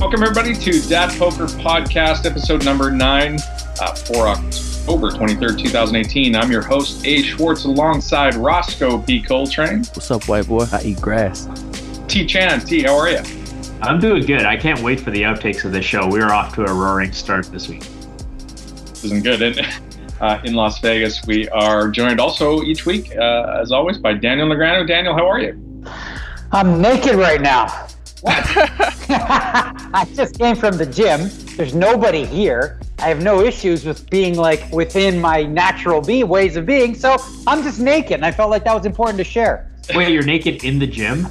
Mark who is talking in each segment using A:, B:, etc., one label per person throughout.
A: Welcome, everybody, to DAT Poker Podcast, episode number 9 for October 23rd, 2018. I'm your host, A. Schwartz, alongside Roscoe P. Coltrane.
B: What's up, white boy? I eat grass.
A: T. Chan. T, how are you?
C: I'm doing good. I can't wait for the outtakes of this show. We're off to a roaring start this week.
A: Isn't good, isn't it? In Las Vegas, we are joined also each week, as always, by Daniel Negrano. Daniel, how are you?
D: I'm naked right now. What? I just came from the gym. There's nobody here. I have no issues with being like within my natural ways of being, so I'm just naked, and I felt like that was important to share.
C: Wait, you're naked in the gym?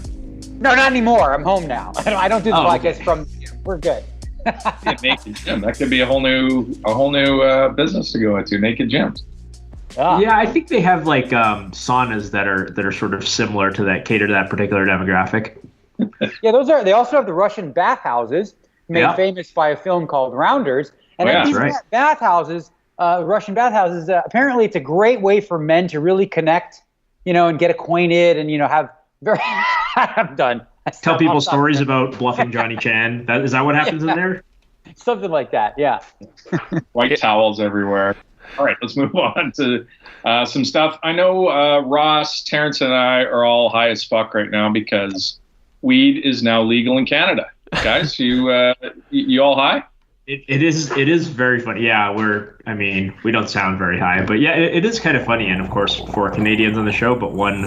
D: No, not anymore. I'm home now. I don't do the podcast from the gym. We're good.
A: Naked gym. That could be a whole new business to go into. Naked gyms.
C: Yeah, I think they have like saunas that are sort of similar to that, cater to that particular demographic.
D: Yeah, they also have the Russian bathhouses, made famous by a film called Rounders. And these bathhouses, Russian bathhouses, apparently it's a great way for men to really connect, and get acquainted and, have very, I'm done.
C: Tell people stories about bluffing Johnny Chan. Is that what happens in there?
D: Something like that, yeah.
A: White towels everywhere. All right, let's move on to some stuff. I know Ross, Terrence, and I are all high as fuck right now because weed is now legal in Canada. Guys, you all high?
C: It is very funny. Yeah, we don't sound very high, but yeah, it is kind of funny. And of course, for Canadians on the show, but one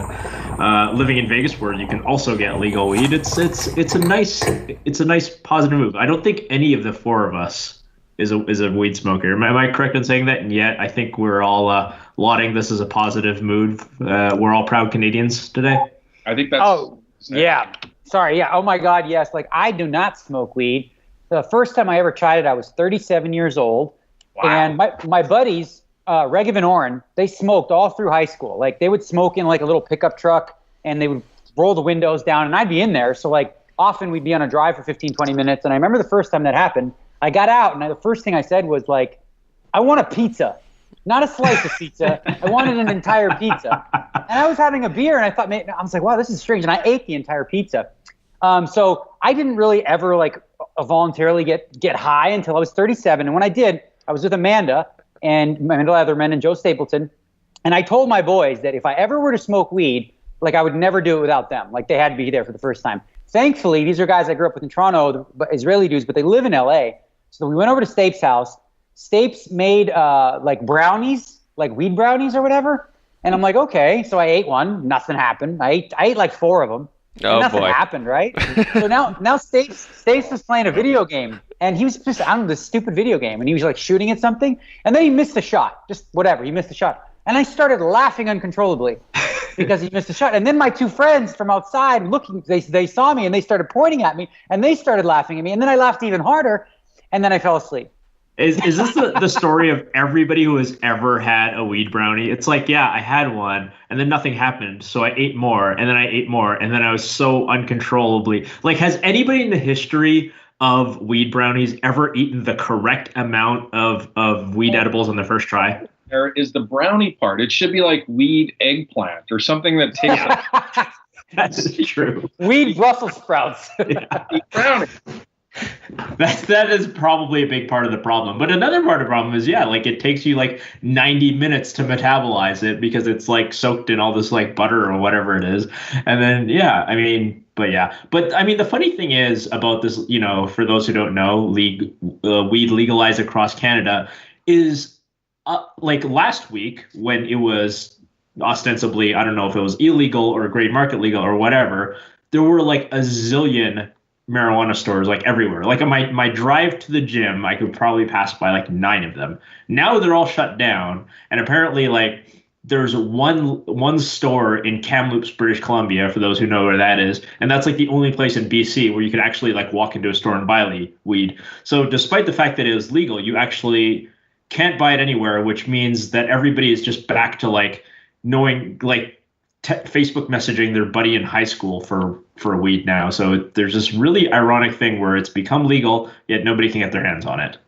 C: living in Vegas where you can also get legal weed, it's a nice positive move. I don't think any of the four of us is a weed smoker. Am I correct in saying that? And yet, I think we're all lauding this as a positive move. We're all proud Canadians today.
A: I think that's.
D: Oh, yeah. Sorry. Yeah. Oh my God. Yes. Like, I do not smoke weed. The first time I ever tried it, I was 37 years old. Wow. And my buddies, Regav and Oren, they smoked all through high school. Like, they would smoke in like a little pickup truck and they would roll the windows down and I'd be in there. So like often we'd be on a drive for 15, 20 minutes. And I remember the first time that happened, I got out and the first thing I said was like, I want a pizza. Not a slice of pizza. I wanted an entire pizza. And I was having a beer and I thought, I was like, wow, this is strange. And I ate the entire pizza. So I didn't really ever like voluntarily get high until I was 37. And when I did, I was with Amanda Leatherman and Joe Stapleton. And I told my boys that if I ever were to smoke weed, like I would never do it without them. Like they had to be there for the first time. Thankfully, these are guys I grew up with in Toronto, Israeli dudes, but they live in LA. So we went over to Stapes' house. Stapes made like brownies, like weed brownies or whatever. And I'm like, okay. So I ate one. Nothing happened. I ate like 4 of them.
B: Oh,
D: nothing
B: boy.
D: happened, right? So now Stapes was playing a video game, and he was just, I don't know, this stupid video game, and he was like shooting at something, and then he missed the shot. Just whatever, he missed the shot. And I started laughing uncontrollably because he missed the shot. And then my 2 friends from outside looking, they saw me, and they started pointing at me, and they started laughing at me, and then I laughed even harder, and then I fell asleep.
C: Is this the story of everybody who has ever had a weed brownie? It's like, yeah, I had one and then nothing happened. So I ate more and then I ate more. And then I was so uncontrollably like, has anybody in the history of weed brownies ever eaten the correct amount of weed edibles on the first try?
A: There is the brownie part. It should be like weed eggplant or something that tastes
C: That's true.
D: Weed Brussels sprouts.
A: like brownie.
C: That is probably a big part of the problem. But another part of the problem is, like it takes you like 90 minutes to metabolize it because it's like soaked in all this like butter or whatever it is. And then, But I mean, the funny thing is about this, for those who don't know, weed legalized across Canada is like last week when it was ostensibly, I don't know if it was illegal or gray market legal or whatever, there were like a zillion marijuana stores like everywhere. Like on my drive to the gym, I could probably pass by like 9 of them. Now they're all shut down. And apparently like there's one store in Kamloops, British Columbia, for those who know where that is. And that's like the only place in BC where you can actually like walk into a store and buy weed. So despite the fact that it is legal, you actually can't buy it anywhere, which means that everybody is just back to like knowing like Facebook messaging their buddy in high school for weed now. So there's this really ironic thing where it's become legal, yet nobody can get their hands on it.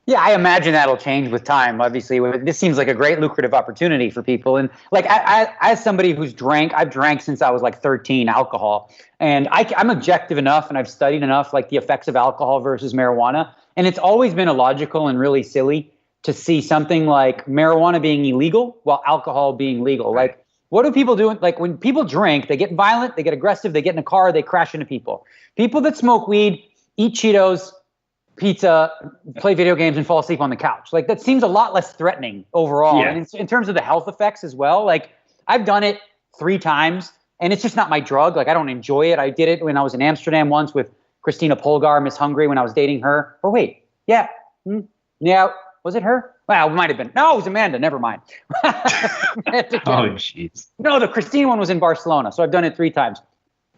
D: Yeah, I imagine that'll change with time. Obviously, this seems like a great lucrative opportunity for people. And like, as somebody who's I've drank since I was like 13, alcohol, and I'm objective enough, and I've studied enough, like the effects of alcohol versus marijuana. And it's always been illogical and really silly to see something like marijuana being illegal while alcohol being legal.
C: Right.
D: Like, what do people do? Like, when people drink, they get violent, they get aggressive, they get in a car, they crash into people. People that smoke weed, eat Cheetos, pizza, play video games, and fall asleep on the couch. Like, that seems a lot less threatening overall.
C: Yeah.
D: And in terms of the health effects as well, like, I've done it 3 times, and it's just not my drug. Like, I don't enjoy it. I did it when I was in Amsterdam once with Christina Polgar, Miss Hungry, when I was dating her. Or wait, yeah. Was it her? Well, it might have been. No, it was Amanda. Never mind.
C: Oh, jeez.
D: No, the Christine one was in Barcelona. So I've done it 3 times.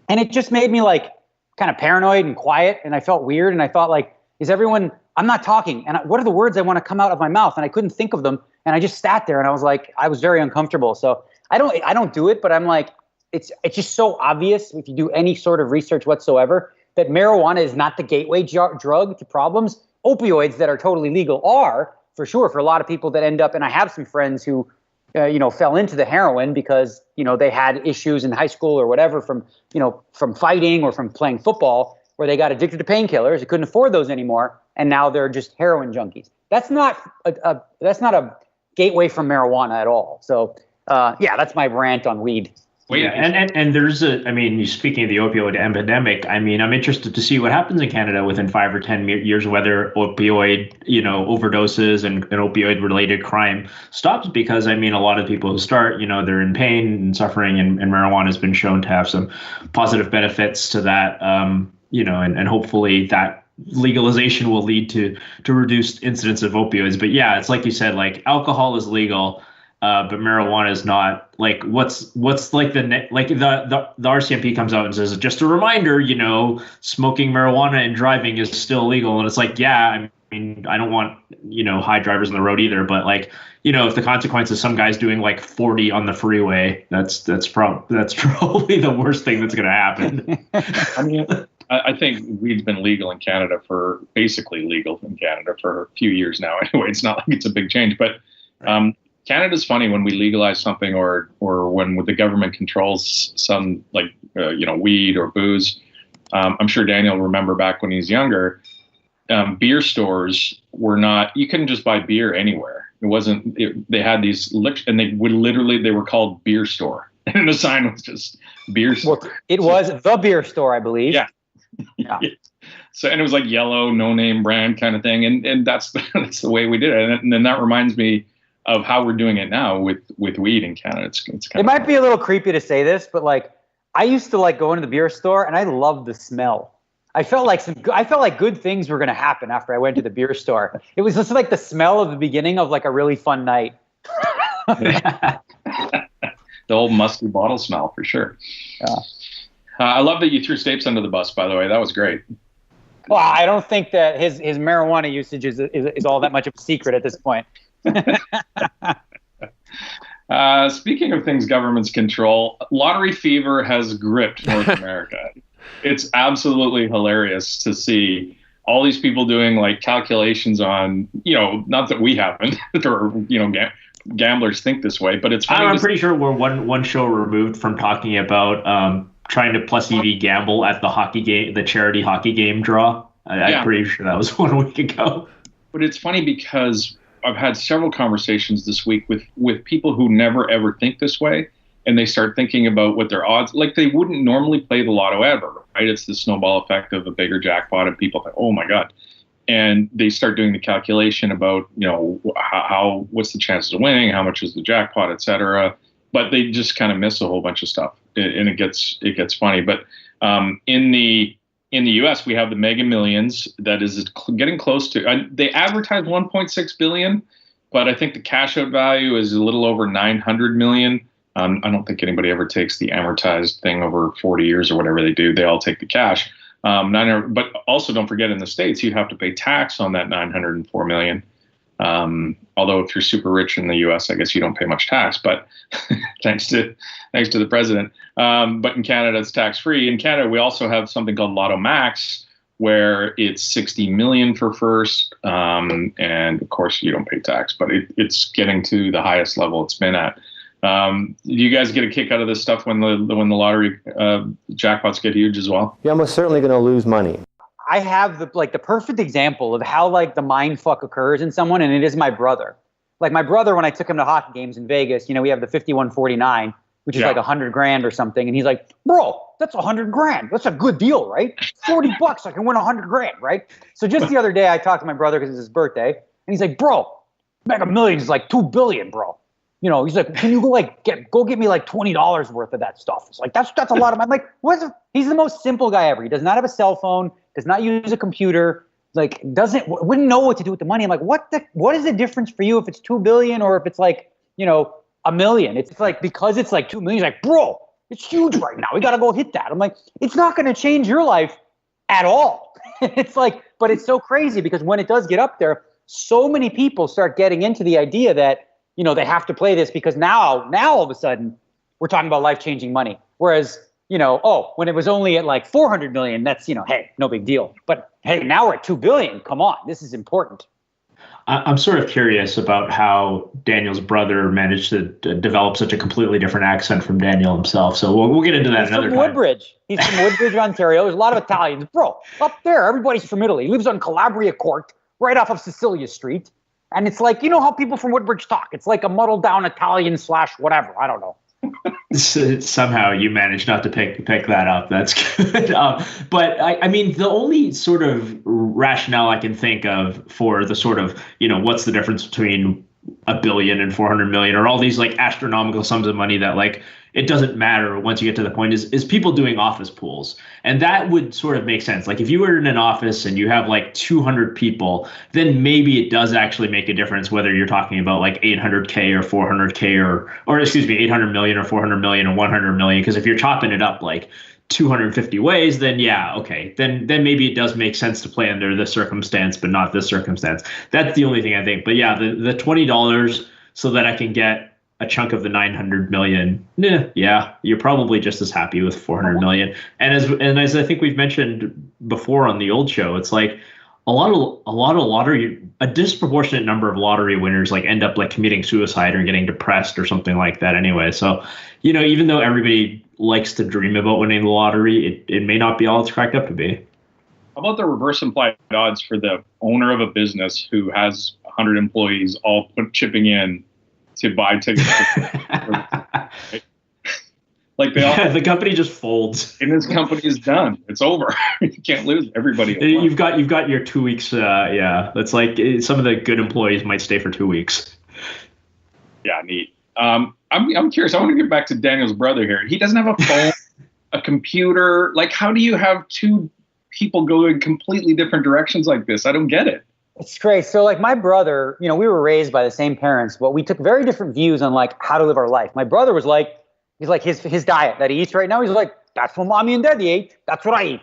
D: And it just made me like kind of paranoid and quiet. And I felt weird. And I thought, like, I'm not talking. And what are the words I want to come out of my mouth? And I couldn't think of them. And I just sat there and I was like, I was very uncomfortable. So I don't do it, but I'm like, it's just so obvious if you do any sort of research whatsoever that marijuana is not the gateway drug to problems. Opioids that are totally legal are, for sure, for a lot of people that end up, and I have some friends who, fell into the heroin because, they had issues in high school or whatever from fighting or from playing football, where they got addicted to painkillers, they couldn't afford those anymore, and now they're just heroin junkies. That's not a gateway from marijuana at all. So, that's my rant on weed.
C: Well, yeah, and there's speaking of the opioid epidemic, I'm interested to see what happens in Canada within 5 or 10 years, whether opioid, overdoses and opioid related crime stops, because a lot of people who start, they're in pain and suffering, and marijuana has been shown to have some positive benefits to that, and hopefully that legalization will lead to reduced incidence of opioids. But yeah, it's like you said, like alcohol is legal. But marijuana is not. Like, what's like the RCMP comes out and says, just a reminder, smoking marijuana and driving is still illegal. And it's like, yeah, I don't want, high drivers on the road either. But like, if the consequence is some guy's doing like 40 on the freeway, that's probably the worst thing that's going to happen.
A: I think weed's been legal in Canada basically legal in Canada for a few years now. Anyway, it's not like it's a big change, but Canada's funny when we legalize something or when the government controls some, like, weed or booze. I'm sure Daniel will remember back when he was younger, beer stores were not, you couldn't just buy beer anywhere. It wasn't, they had these, and they were called beer store. And the sign was just beer store.
D: Well, it was the beer store, I believe.
A: Yeah. Yeah. So, and it was like yellow, no name brand kind of thing. And that's the way we did it. And then that reminds me of how we're doing it now with weed in Canada. It
D: might be a little creepy to say this, but like, I used to like going to the beer store and I loved the smell. I felt like good things were going to happen after I went to the beer store. It was just like the smell of the beginning of like a really fun night.
A: The old musty bottle smell for sure.
D: Yeah.
A: I love that you threw Stapes under the bus, by the way. That was great.
D: Well, I don't think that his marijuana usage is all that much of a secret at this point.
A: Speaking of things governments control, lottery fever has gripped North America. It's absolutely hilarious to see all these people doing like calculations on, not that we haven't, or, gamblers think this way, but it's funny.
C: I'm pretty sure we're one show removed from talking about trying to plus EV gamble at the hockey game, the charity hockey game draw. I'm pretty sure that was 1 week ago.
A: But it's funny because I've had several conversations this week with people who never ever think this way, and they start thinking about what their odds, like they wouldn't normally play the lotto ever, right? It's the snowball effect of a bigger jackpot, and people think, oh my God. And they start doing the calculation about, what's the chances of winning, how much is the jackpot, et cetera. But they just kind of miss a whole bunch of stuff, and it gets funny. But in the U.S., we have the Mega Millions that is getting close to. They advertise 1.6 billion, but I think the cash out value is a little over 900 million. I don't think anybody ever takes the amortized thing over 40 years or whatever they do. They all take the cash. But also don't forget, in the States, you have to pay tax on that 904 million. Although if you're super rich in the U.S., I guess you don't pay much tax, but thanks to the president. But in Canada, it's tax free. In Canada, we also have something called Lotto Max, where it's 60 million for first, and of course you don't pay tax, but it's getting to the highest level it's been at. Do you guys get a kick out of this stuff when the lottery jackpots get huge as well?
B: You're almost certainly going to lose money.
D: I have the perfect example of how like the mind fuck occurs in someone, and it is my brother. Like my brother, when I took him to hockey games in Vegas, we have the 5149, which is like $100,000 or something, and he's like, "Bro, that's $100,000. That's a good deal, right? $40, I can win $100,000, right?" So just the other day, I talked to my brother because it's his birthday, and he's like, "Bro, Mega Millions is like $2 billion, bro." He's like, "Can you go get me like $20 worth of that stuff?" It's like that's a lot of money. I'm like, he's the most simple guy ever. He does not have a cell phone, does not use a computer, like wouldn't know what to do with the money. I'm like, what is the difference for you if it's $2 billion or if it's like, $1 million? It's like, because it's like $2 million, he's like, "Bro, it's huge right now. We got to go hit that." I'm like, it's not going to change your life at all. It's like, but it's so crazy because when it does get up there, so many people start getting into the idea that, they have to play this because now all of a sudden we're talking about life-changing money. Whereas, when it was only at like 400 million, that's, hey, no big deal. But hey, now we're at 2 billion. Come on, this is important.
C: I'm sort of curious about how Daniel's brother managed to develop such a completely different accent from Daniel himself. So we'll get into that another time.
D: Woodbridge. He's from Woodbridge, Ontario. There's a lot of Italians. Bro, up there, everybody's from Italy. He lives on Calabria Court, right off of Cecilia Street. And it's like, how people from Woodbridge talk. It's like a muddled down Italian / whatever. I don't know.
C: Somehow you managed not to pick that up. That's good. But I mean, the only sort of rationale I can think of for the sort of, what's the difference between $1 billion and 400 million, or all these like astronomical sums of money that like it doesn't matter once you get to the point, is people doing office pools. And that would sort of make sense. Like if you were in an office and you have like 200 people, then maybe it does actually make a difference whether you're talking about like 800K or 400K or excuse me, 800 million or 400 million or 100 million. Because if you're chopping it up like 250 ways, then yeah, okay. Then maybe it does make sense to play under this circumstance, but not this circumstance. That's the only thing I think. But yeah, the $20 so that I can get a chunk of the 900 million. Yeah, you're probably just as happy with 400 million. And as I think we've mentioned before on the old show, it's like a lot of lottery, a disproportionate number of lottery winners like end up like committing suicide or getting depressed or something like that anyway. So, even though everybody likes to dream about winning the lottery, it may not be all it's cracked up to be.
A: How about the reverse implied odds for the owner of a business who has 100 employees all chipping in to buy tickets? Like
C: the company just folds,
A: and this company is done. It's over. You can't lose everybody.
C: You've got your 2 weeks. Yeah, that's like some of the good employees might stay for 2 weeks.
A: Yeah, neat. I'm curious. I want to get back to Daniel's brother here. He doesn't have a phone, a computer. Like, how do you have two people go in completely different directions like this? I don't get it.
D: It's great. So like my brother, we were raised by the same parents, but we took very different views on like how to live our life. My brother was like, he's like his diet that he eats right now. He's like, that's what mommy and daddy ate. That's what I eat,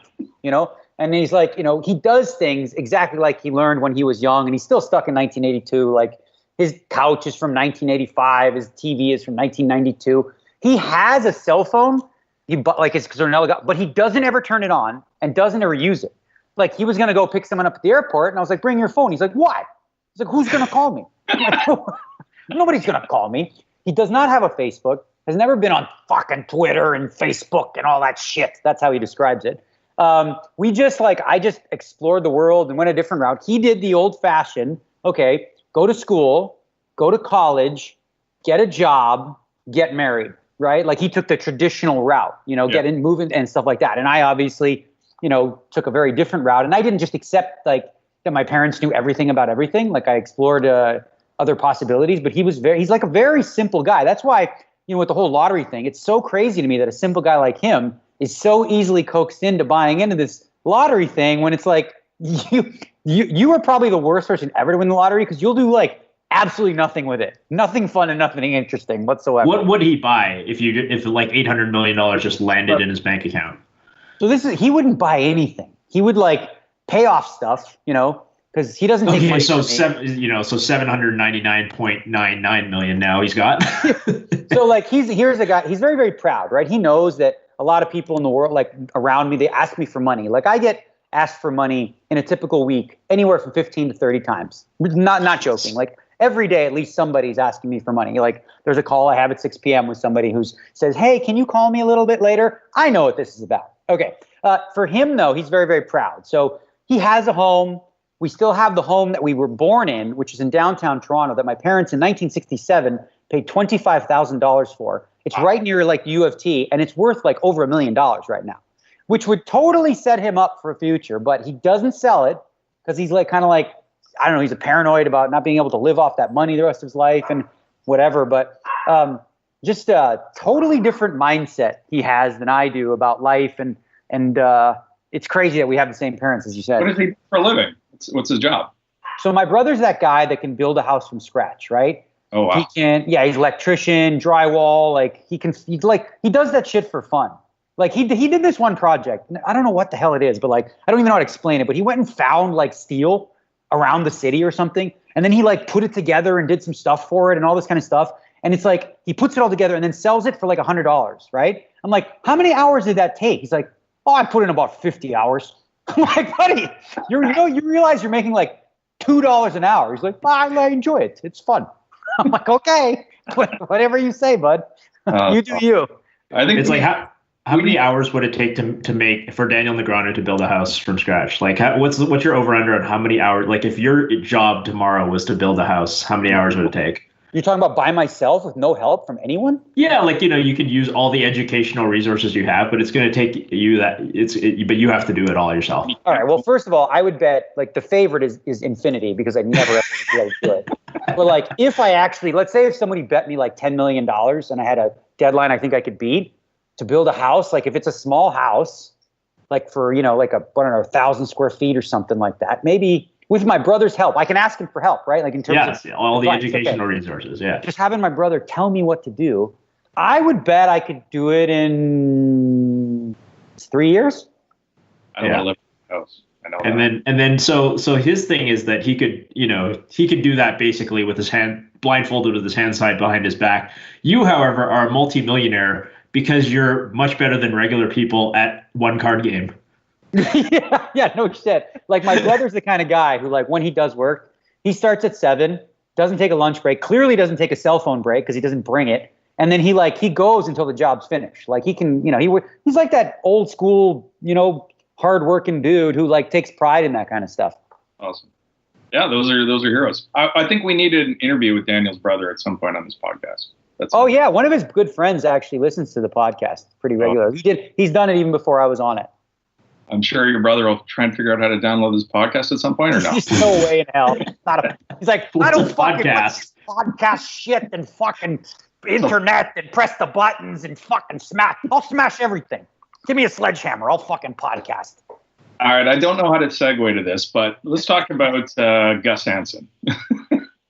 D: And he's like, he does things exactly like he learned when he was young, and he's still stuck in 1982. Like his couch is from 1985. His TV is from 1992. He has a cell phone. But he doesn't ever turn it on and doesn't ever use it. Like he was going to go pick someone up at the airport, and I was like, bring your phone. He's like, why? He's like, who's going to call me? I'm like, nobody's going to call me. He does not have a Facebook, has never been on fucking Twitter and Facebook and all that shit. That's how he describes it. I just explored the world and went a different route. He did the old fashioned, okay, go to school, go to college, get a job, get married, right? Like he took the traditional route, get in, move in and stuff like that. And I obviously, took a very different route. And I didn't just accept like that my parents knew everything about everything. Like I explored other possibilities, but he's like a very simple guy. That's why, with the whole lottery thing, it's so crazy to me that a simple guy like him is so easily coaxed into buying into this lottery thing when it's like, you are probably the worst person ever to win the lottery because you'll do like absolutely nothing with it. Nothing fun and nothing interesting whatsoever.
C: What would he buy if like $800 million just landed in his bank account? So
D: he wouldn't buy anything. He would like pay off stuff, because he doesn't.
C: Okay, so so 799.99 million now he's got.
D: So like here's a guy. He's very, very proud, right? He knows that a lot of people in the world, like around me, they ask me for money. Like I get asked for money in a typical week anywhere from 15 to 30 times. Not joking. Like every day, at least somebody's asking me for money. Like there's a call I have at 6 p.m. with somebody who says, hey, can you call me a little bit later? I know what this is about. Okay. For him, though, he's very, very proud. So he has a home. We still have the home that we were born in, which is in downtown Toronto, that my parents in 1967 paid $25,000 for. It's right near like U of T, and it's worth like over $1 million right now, which would totally set him up for a future. But he doesn't sell it because he's like kind of like, I don't know, he's a paranoid about not being able to live off that money the rest of his life and whatever. But just a totally different mindset he has than I do about life. And it's crazy that we have the same parents, as you said.
A: What does he do for a living? What's his job?
D: So my brother's that guy that can build a house from scratch, right?
A: Oh, wow.
D: He's electrician, drywall. Like he does that shit for fun. Like he did this one project. I don't know what the hell it is, but like, I don't even know how to explain it, but he went and found like steel around the city or something. And then he like put it together and did some stuff for it and all this kind of stuff. And it's like, he puts it all together and then sells it for like $100, right? I'm like, how many hours did that take? He's like, oh, I put in about 50 hours. I'm like, buddy, you realize you're making like $2 an hour. He's like, I enjoy it. It's fun. I'm like, okay, whatever you say, bud. You do you.
C: I think it's like how many hours would it take to make for Daniel Negreanu to build a house from scratch? Like, what's your over under on how many hours? Like, if your job tomorrow was to build a house, how many hours would it take?
D: You're talking about by myself with no help from anyone?
C: Yeah, like, you could use all the educational resources you have, but it's going to take you but you have to do it all yourself.
D: All right. Well, first of all, I would bet like the favorite is infinity because I'd never ever be able to do it. But like if I actually, let's say if somebody bet me like $10 million and I had a deadline I think I could beat to build a house, like if it's a small house, like for, like 1,000 square feet or something like that, maybe with my brother's help, I can ask him for help, right? Like in terms of
C: all the educational resources. Yeah.
D: Just having my brother tell me what to do. I would bet I could do it in 3 years.
A: I don't want to live in a house. I know.
C: And then so his thing is that he could do that basically with his hand blindfolded with his hands tied behind his back. You, however, are a multimillionaire because you're much better than regular people at one card game.
D: yeah, no shit. Like my brother's the kind of guy who, like, when he does work, he starts at 7, doesn't take a lunch break, clearly doesn't take a cell phone break because he doesn't bring it, and then he goes until the job's finished. Like he can, he's like that old school, hard-working dude who like takes pride in that kind of stuff.
A: Awesome. Yeah, those are heroes. I think we needed an interview with Daniel's brother at some point on this podcast.
D: Yeah, one of his good friends actually listens to the podcast pretty regularly. He's done it even before I was on it.
A: I'm sure your brother will try and figure out how to download this podcast at some point, or not?
D: There's no way in hell. He's like, I don't fucking podcast shit and fucking internet and press the buttons and fucking smash. I'll smash everything. Give me a sledgehammer. I'll fucking podcast.
A: All right. I don't know how to segue to this, but let's talk about Gus Hansen.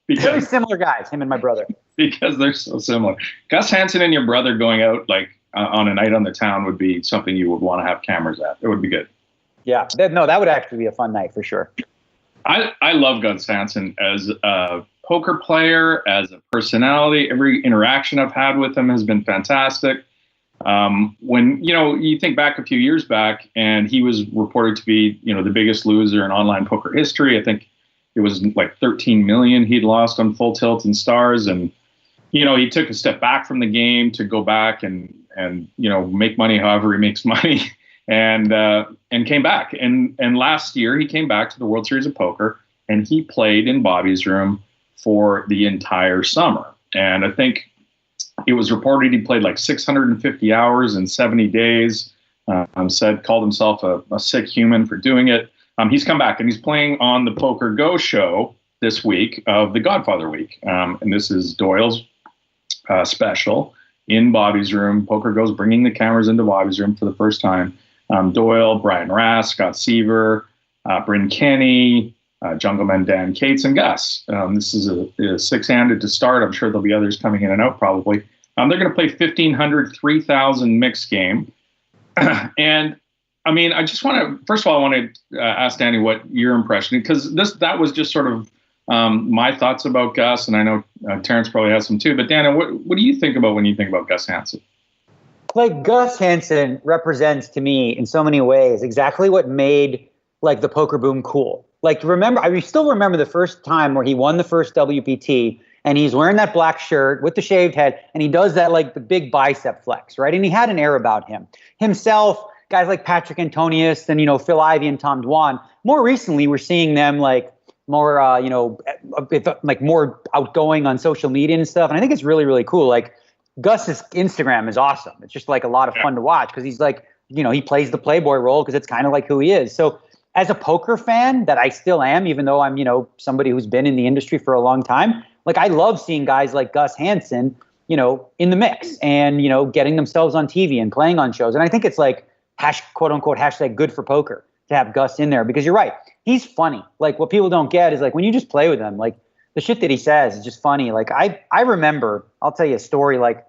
D: Very similar guys, him and my brother.
A: Because they're so similar. Gus Hansen and your brother going out like on a night on the town would be something you would want to have cameras at. It would be good.
D: Yeah. That would actually be a fun night for sure.
A: I love Gus Hansen as a poker player, as a personality. Every interaction I've had with him has been fantastic. When, you think back a few years back and he was reported to be, the biggest loser in online poker history. I think it was like 13 million he'd lost on Full Tilt and Stars. And, he took a step back from the game to go back and make money however he makes money and came back. And last year he came back to the World Series of Poker and he played in Bobby's room for the entire summer. And I think it was reported he played like 650 hours in 70 days. Called himself a sick human for doing it. He's come back and he's playing on the PokerGo show this week of the Godfather week. And this is Doyle's special in Bobby's room. PokerGo's bringing the cameras into Bobby's room for the first time. Doyle, Brian Rass, Scott Seaver, Bryn Kenny, Jungleman Dan Cates, and Gus. This is a six-handed to start. I'm sure there'll be others coming in and out probably. They're going to play 1,500, 3,000 mixed game. And I mean, I just want to, first of all, I want to ask Danny what your impression, because that was just sort of my thoughts about Gus, and I know Terrence probably has some too. But Danny, what do you think about when you think about Gus Hansen?
D: Like Gus Hansen represents to me in so many ways exactly what made like the poker boom cool. Like I still remember the first time where he won the first WPT and he's wearing that black shirt with the shaved head and he does that like the big bicep flex, right? And he had an air about him. Himself, guys like Patrick Antonius and, Phil Ivey and Tom Dwan. More recently, we're seeing them like more, like more outgoing on social media and stuff. And I think it's really, really cool. Like Gus's Instagram is awesome. It's just like a lot of fun to watch because he's like, he plays the playboy role because it's kind of like who he is. So as a poker fan that I still am, even though I'm, somebody who's been in the industry for a long time, like I love seeing guys like Gus Hansen, in the mix and, getting themselves on TV and playing on shows. And I think it's like quote unquote hashtag good for poker to have Gus in there because you're right. He's funny. Like what people don't get is like when you just play with him, like the shit that he says is just funny. Like I remember, I'll tell you a story. Like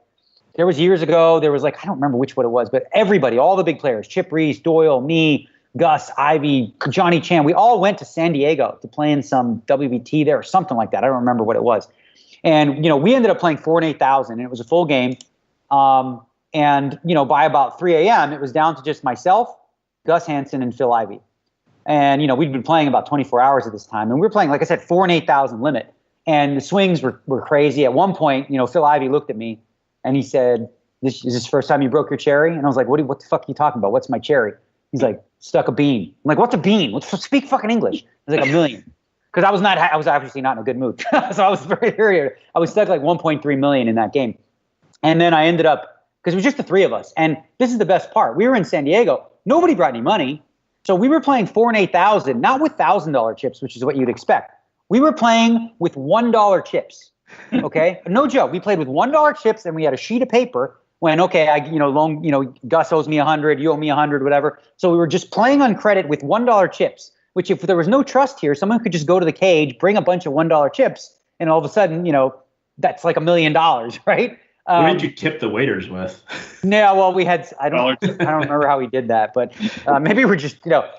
D: there was years ago, there was like, I don't remember which one it was, but everybody, all the big players, Chip Reese, Doyle, me, Gus, Ivy, Johnny Chan, we all went to San Diego to play in some WBT there or something like that. I don't remember what it was. And, we ended up playing 4 and 8,000 and it was a full game. And, by about 3 a.m., it was down to just myself, Gus Hansen, and Phil Ivey. And, we'd been playing about 24 hours at this time. And we were playing, like I said, 4 and 8,000 limit. And the swings were crazy. At one point, Phil Ivey looked at me and he said, is this the first time you broke your cherry? And I was like, what the fuck are you talking about? What's my cherry? He's like, stuck a bean. I'm like, what's a bean? Speak fucking English. It was like $1 million. Because I was obviously not in a good mood. So I was I was stuck like 1.3 million in that game. And then I ended up, because it was just the three of us. And this is the best part. We were in San Diego. Nobody brought any money. So we were playing 4 and 8,000, not with $1,000 chips, which is what you'd expect. We were playing with $1 chips. Okay? No joke. We played with $1 chips and we had a sheet of paper when, okay, Gus owes me 100, you owe me 100, whatever. So we were just playing on credit with $1 chips, which if there was no trust here, someone could just go to the cage, bring a bunch of $1 chips, and all of a sudden, that's like $1 million, right?
C: What did you tip the waiters with?
D: Yeah, well, we had, I don't remember how we did that, but maybe we're just,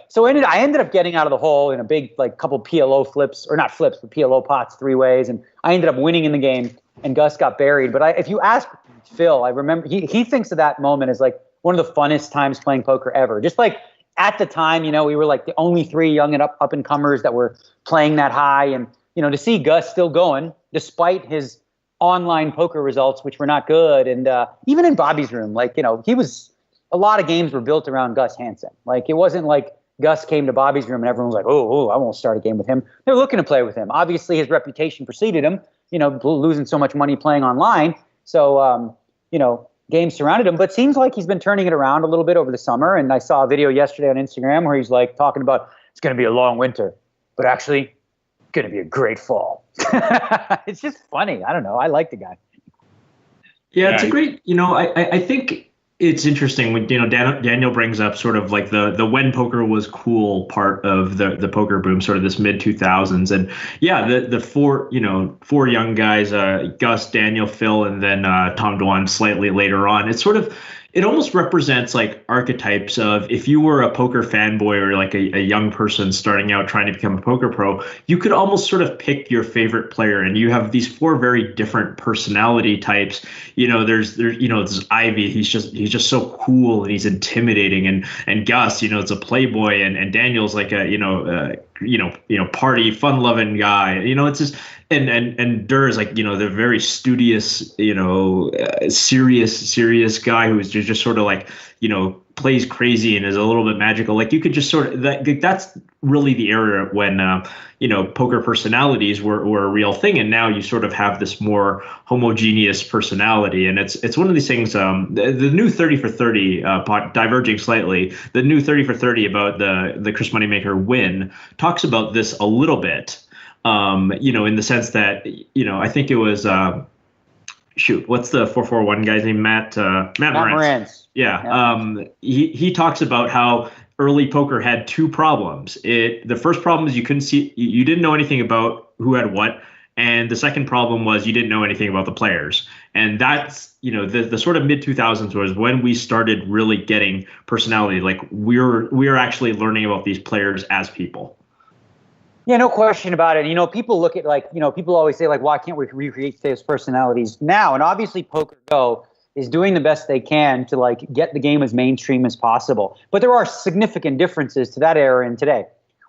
D: so I ended up getting out of the hole in a big, like couple PLO flips, or not flips, but PLO pots 3 ways. And I ended up winning in the game and Gus got buried. But if you ask Phil, I remember he thinks of that moment as like one of the funnest times playing poker ever. Just like at the time, we were like the only 3 young and up and comers that were playing that high. And, to see Gus still going despite his online poker results, which were not good. And even in Bobby's room, like, a lot of games were built around Gus Hansen. Like, it wasn't like Gus came to Bobby's room and everyone was like, oh, I won't start a game with him. They're looking to play with him. Obviously, his reputation preceded him, losing so much money playing online. So, games surrounded him. But seems like he's been turning it around a little bit over the summer. And I saw a video yesterday on Instagram where he's like talking about it's going to be a long winter, but actually going to be a great fall. It's just funny. I don't know. I like the guy.
C: Yeah, it's a great, I think it's interesting when, Daniel brings up sort of like the when poker was cool part of the poker boom, sort of this mid 2000s. And yeah, the four young guys, Gus, Daniel, Phil, and then Tom Dwan slightly later on. It almost represents like archetypes of if you were a poker fanboy or like a young person starting out trying to become a poker pro, you could almost sort of pick your favorite player, and you have these 4 very different personality types. There's Ivy. He's just so cool and he's intimidating, and Gus, it's a playboy, and Daniel's like a party fun loving guy. It's just. And Durr is like, the very studious, serious guy who's just sort of like, plays crazy and is a little bit magical. Like you could just sort of that's really the era when, poker personalities were a real thing. And now you sort of have this more homogeneous personality. And it's one of these things, the new 30 for 30, diverging slightly, the new 30 for 30 about the Chris Moneymaker win talks about this a little bit. In the sense that, I think it was, what's the 441 guy's name? Matt Moranz. Yeah. He talks about how early poker had 2 problems. The first problem is you couldn't see, you didn't know anything about who had what. And the second problem was you didn't know anything about the players. And that's, the sort of mid 2000s was when we started really getting personality. Like we're actually learning about these players as people.
D: Yeah, no question about it. People look at people always say why can't we recreate those personalities now? And obviously PokerGo is doing the best they can to get the game as mainstream as possible. But there are significant differences to that era and today.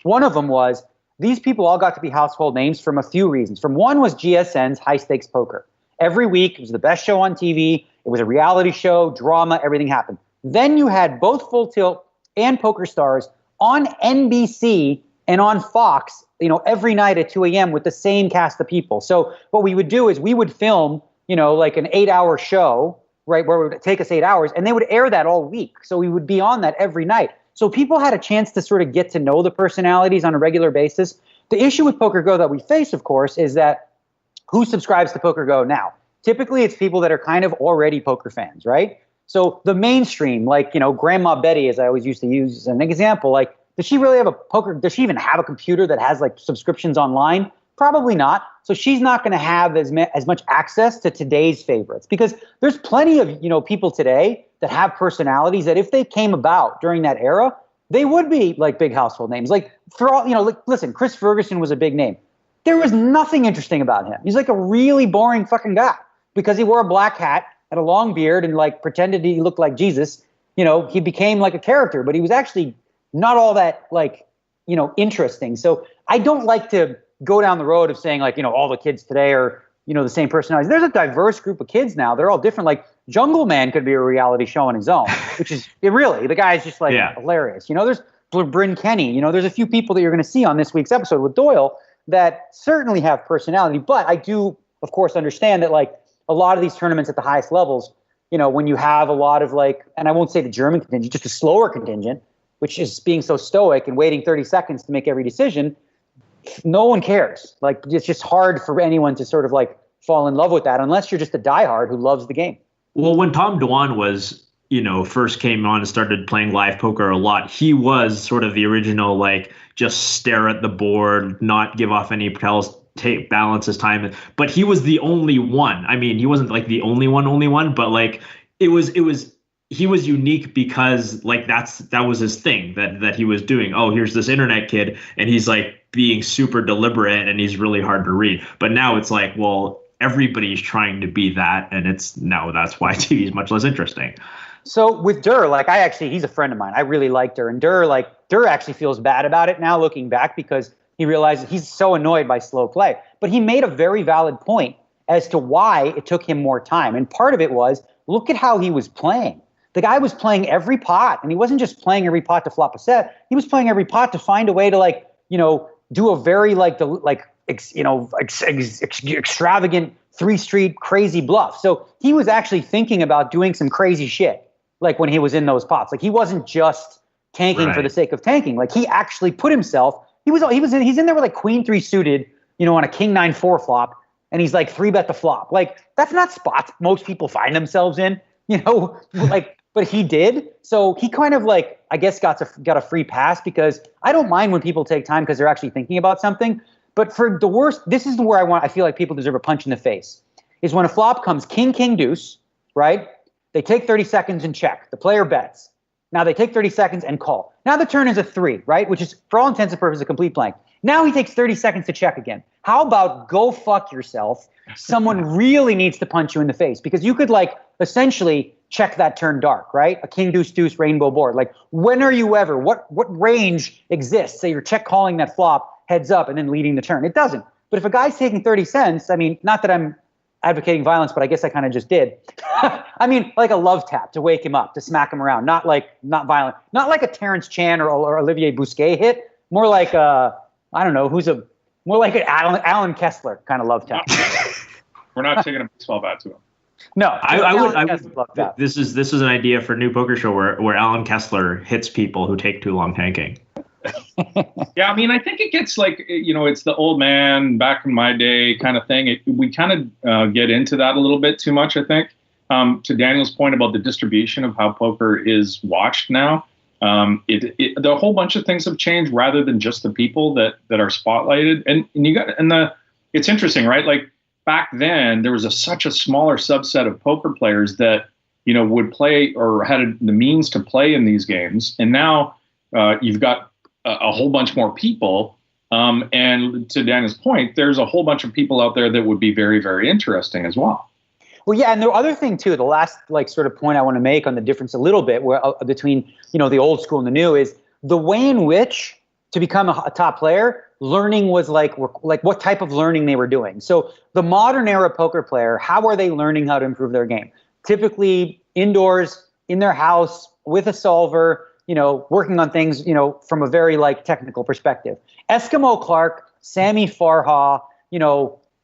D: One of them was these people all got to be household names from a few reasons. From one was GSN's High Stakes Poker. Every week, it was the best show on TV. It was a reality show, drama, everything happened. Then you had both Full Tilt and Poker Stars on NBC and on Fox, every night at 2 a.m. with the same cast of people. So what we would do is we would film, like an 8-hour show, right, where it would take us 8 hours, and they would air that all week. So we would be on that every night. So people had a chance to sort of get to know the personalities on a regular basis. The issue with PokerGo that we face, of course, is that who subscribes to PokerGo now? Typically, it's people that are kind of already poker fans, right? So the mainstream, like, Grandma Betty, as I always used to use as an example, like, does she really have does she even have a computer that has like subscriptions online? Probably not. So she's not going to have as much access to today's favorites, because there's plenty of, people today that have personalities that if they came about during that era, they would be like big household names. Like for all, listen, Chris Ferguson was a big name. There was nothing interesting about him. He's like a really boring fucking guy because he wore a black hat, had a long beard, and like pretended he looked like Jesus. He became like a character, but he was actually not all that like, interesting. So I don't like to go down the road of saying like, all the kids today are, the same personalities. There's a diverse group of kids now. They're all different. Like Jungle Man could be a reality show on his own, which is the guy's just like hilarious. There's Bryn Kenny, there's a few people that you're going to see on this week's episode with Doyle that certainly have personality. But I do, of course, understand that like a lot of these tournaments at the highest levels, when you have a lot of like, and I won't say the German contingent, just a slower contingent, which is being so stoic and waiting 30 seconds to make every decision, no one cares. Like, it's just hard for anyone to sort of like fall in love with that unless you're just a diehard who loves the game.
C: Well, when Tom Dwan was, first came on and started playing live poker a lot, he was sort of the original, like, just stare at the board, not give off any tells, balance his time. But he was the only one. I mean, he wasn't like the only one, but like he was unique because like that was his thing that he was doing. Oh, here's this internet kid, and he's like being super deliberate, and he's really hard to read. But now it's like, well, everybody's trying to be that, and that's why TV is much less interesting.
D: So with Durr, like he's a friend of mine. I really like Durr, and Durr actually feels bad about it now looking back because he realizes he's so annoyed by slow play. But he made a very valid point as to why it took him more time, and part of it was look at how he was playing. The guy was playing every pot, and he wasn't just playing every pot to flop a set. He was playing every pot to find a way to like, do a very extravagant 3-street crazy bluff. So he was actually thinking about doing some crazy shit, like when he was in those pots. Like he wasn't just tanking for the sake of tanking. Like he actually put himself. He's in there with like Queen 3 suited, on a King 9-4 flop, and he's like 3-bet the flop. Like that's not spots most people find themselves in, But he did. So he kind of like, I guess, got a free pass because I don't mind when people take time because they're actually thinking about something. But for the worst, this is where I feel like people deserve a punch in the face, is when a flop comes king, deuce, right? They take 30 seconds and check. The player bets. Now they take 30 seconds and call. Now the turn is a 3, right? Which is, for all intents and purposes, a complete blank. Now he takes 30 seconds to check again. How about go fuck yourself? Someone really needs to punch you in the face because you could like essentially check that turn dark, right? A king, deuce, deuce, rainbow board. Like when are you ever, what range exists? Say you're check calling that flop heads up and then leading the turn. It doesn't. But if a guy's taking 30 cents, I mean, not that I'm advocating violence, but I guess I kind of just did. I mean, like a love tap to wake him up, to smack him around, not violent, not like a Terrence Chan or Olivier Bousquet hit, more like I don't know, more like an Alan Kessler kind of love tap.
A: We're not taking a baseball bat to him.
D: No,
C: I would. This is an idea for a new poker show where Alan Kessler hits people who take too long tanking.
A: Yeah, I mean, I think it gets like, it's the old man back in my day kind of thing. We kind of get into that a little bit too much, I think. To Daniel's point about the distribution of how poker is watched now, the whole bunch of things have changed rather than just the people that are spotlighted. It's interesting, right? Like back then, there was such a smaller subset of poker players that would play or had the means to play in these games, and now you've got a whole bunch more people. And to Daniel's point, there's a whole bunch of people out there that would be very, very interesting as well.
D: Well, yeah, and the other thing too, the last sort of point I want to make on the difference a little bit between the old school and the new is the way in which to become a top player, learning was like what type of learning they were doing. So the modern era poker player, how are they learning how to improve their game? Typically indoors, in their house, with a solver, working on things, from a very like technical perspective. Eskimo Clark, Sammy Farha,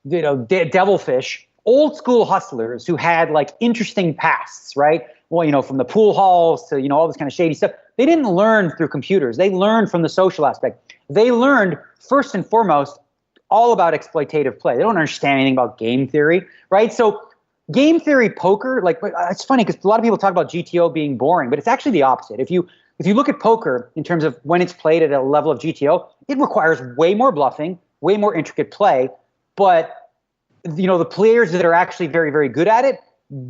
D: Devilfish, old school hustlers who had like interesting pasts, right? Well, from the pool halls to, all this kind of shady stuff. They didn't learn through computers. They learned from the social aspect. They learned first and foremost all about exploitative play. They don't understand anything about game theory, right? So game theory poker, like it's funny because a lot of people talk about GTO being boring, but it's actually the opposite. If you look at poker in terms of when it's played at a level of GTO, it requires way more bluffing, way more intricate play, but the players that are actually very, very good at it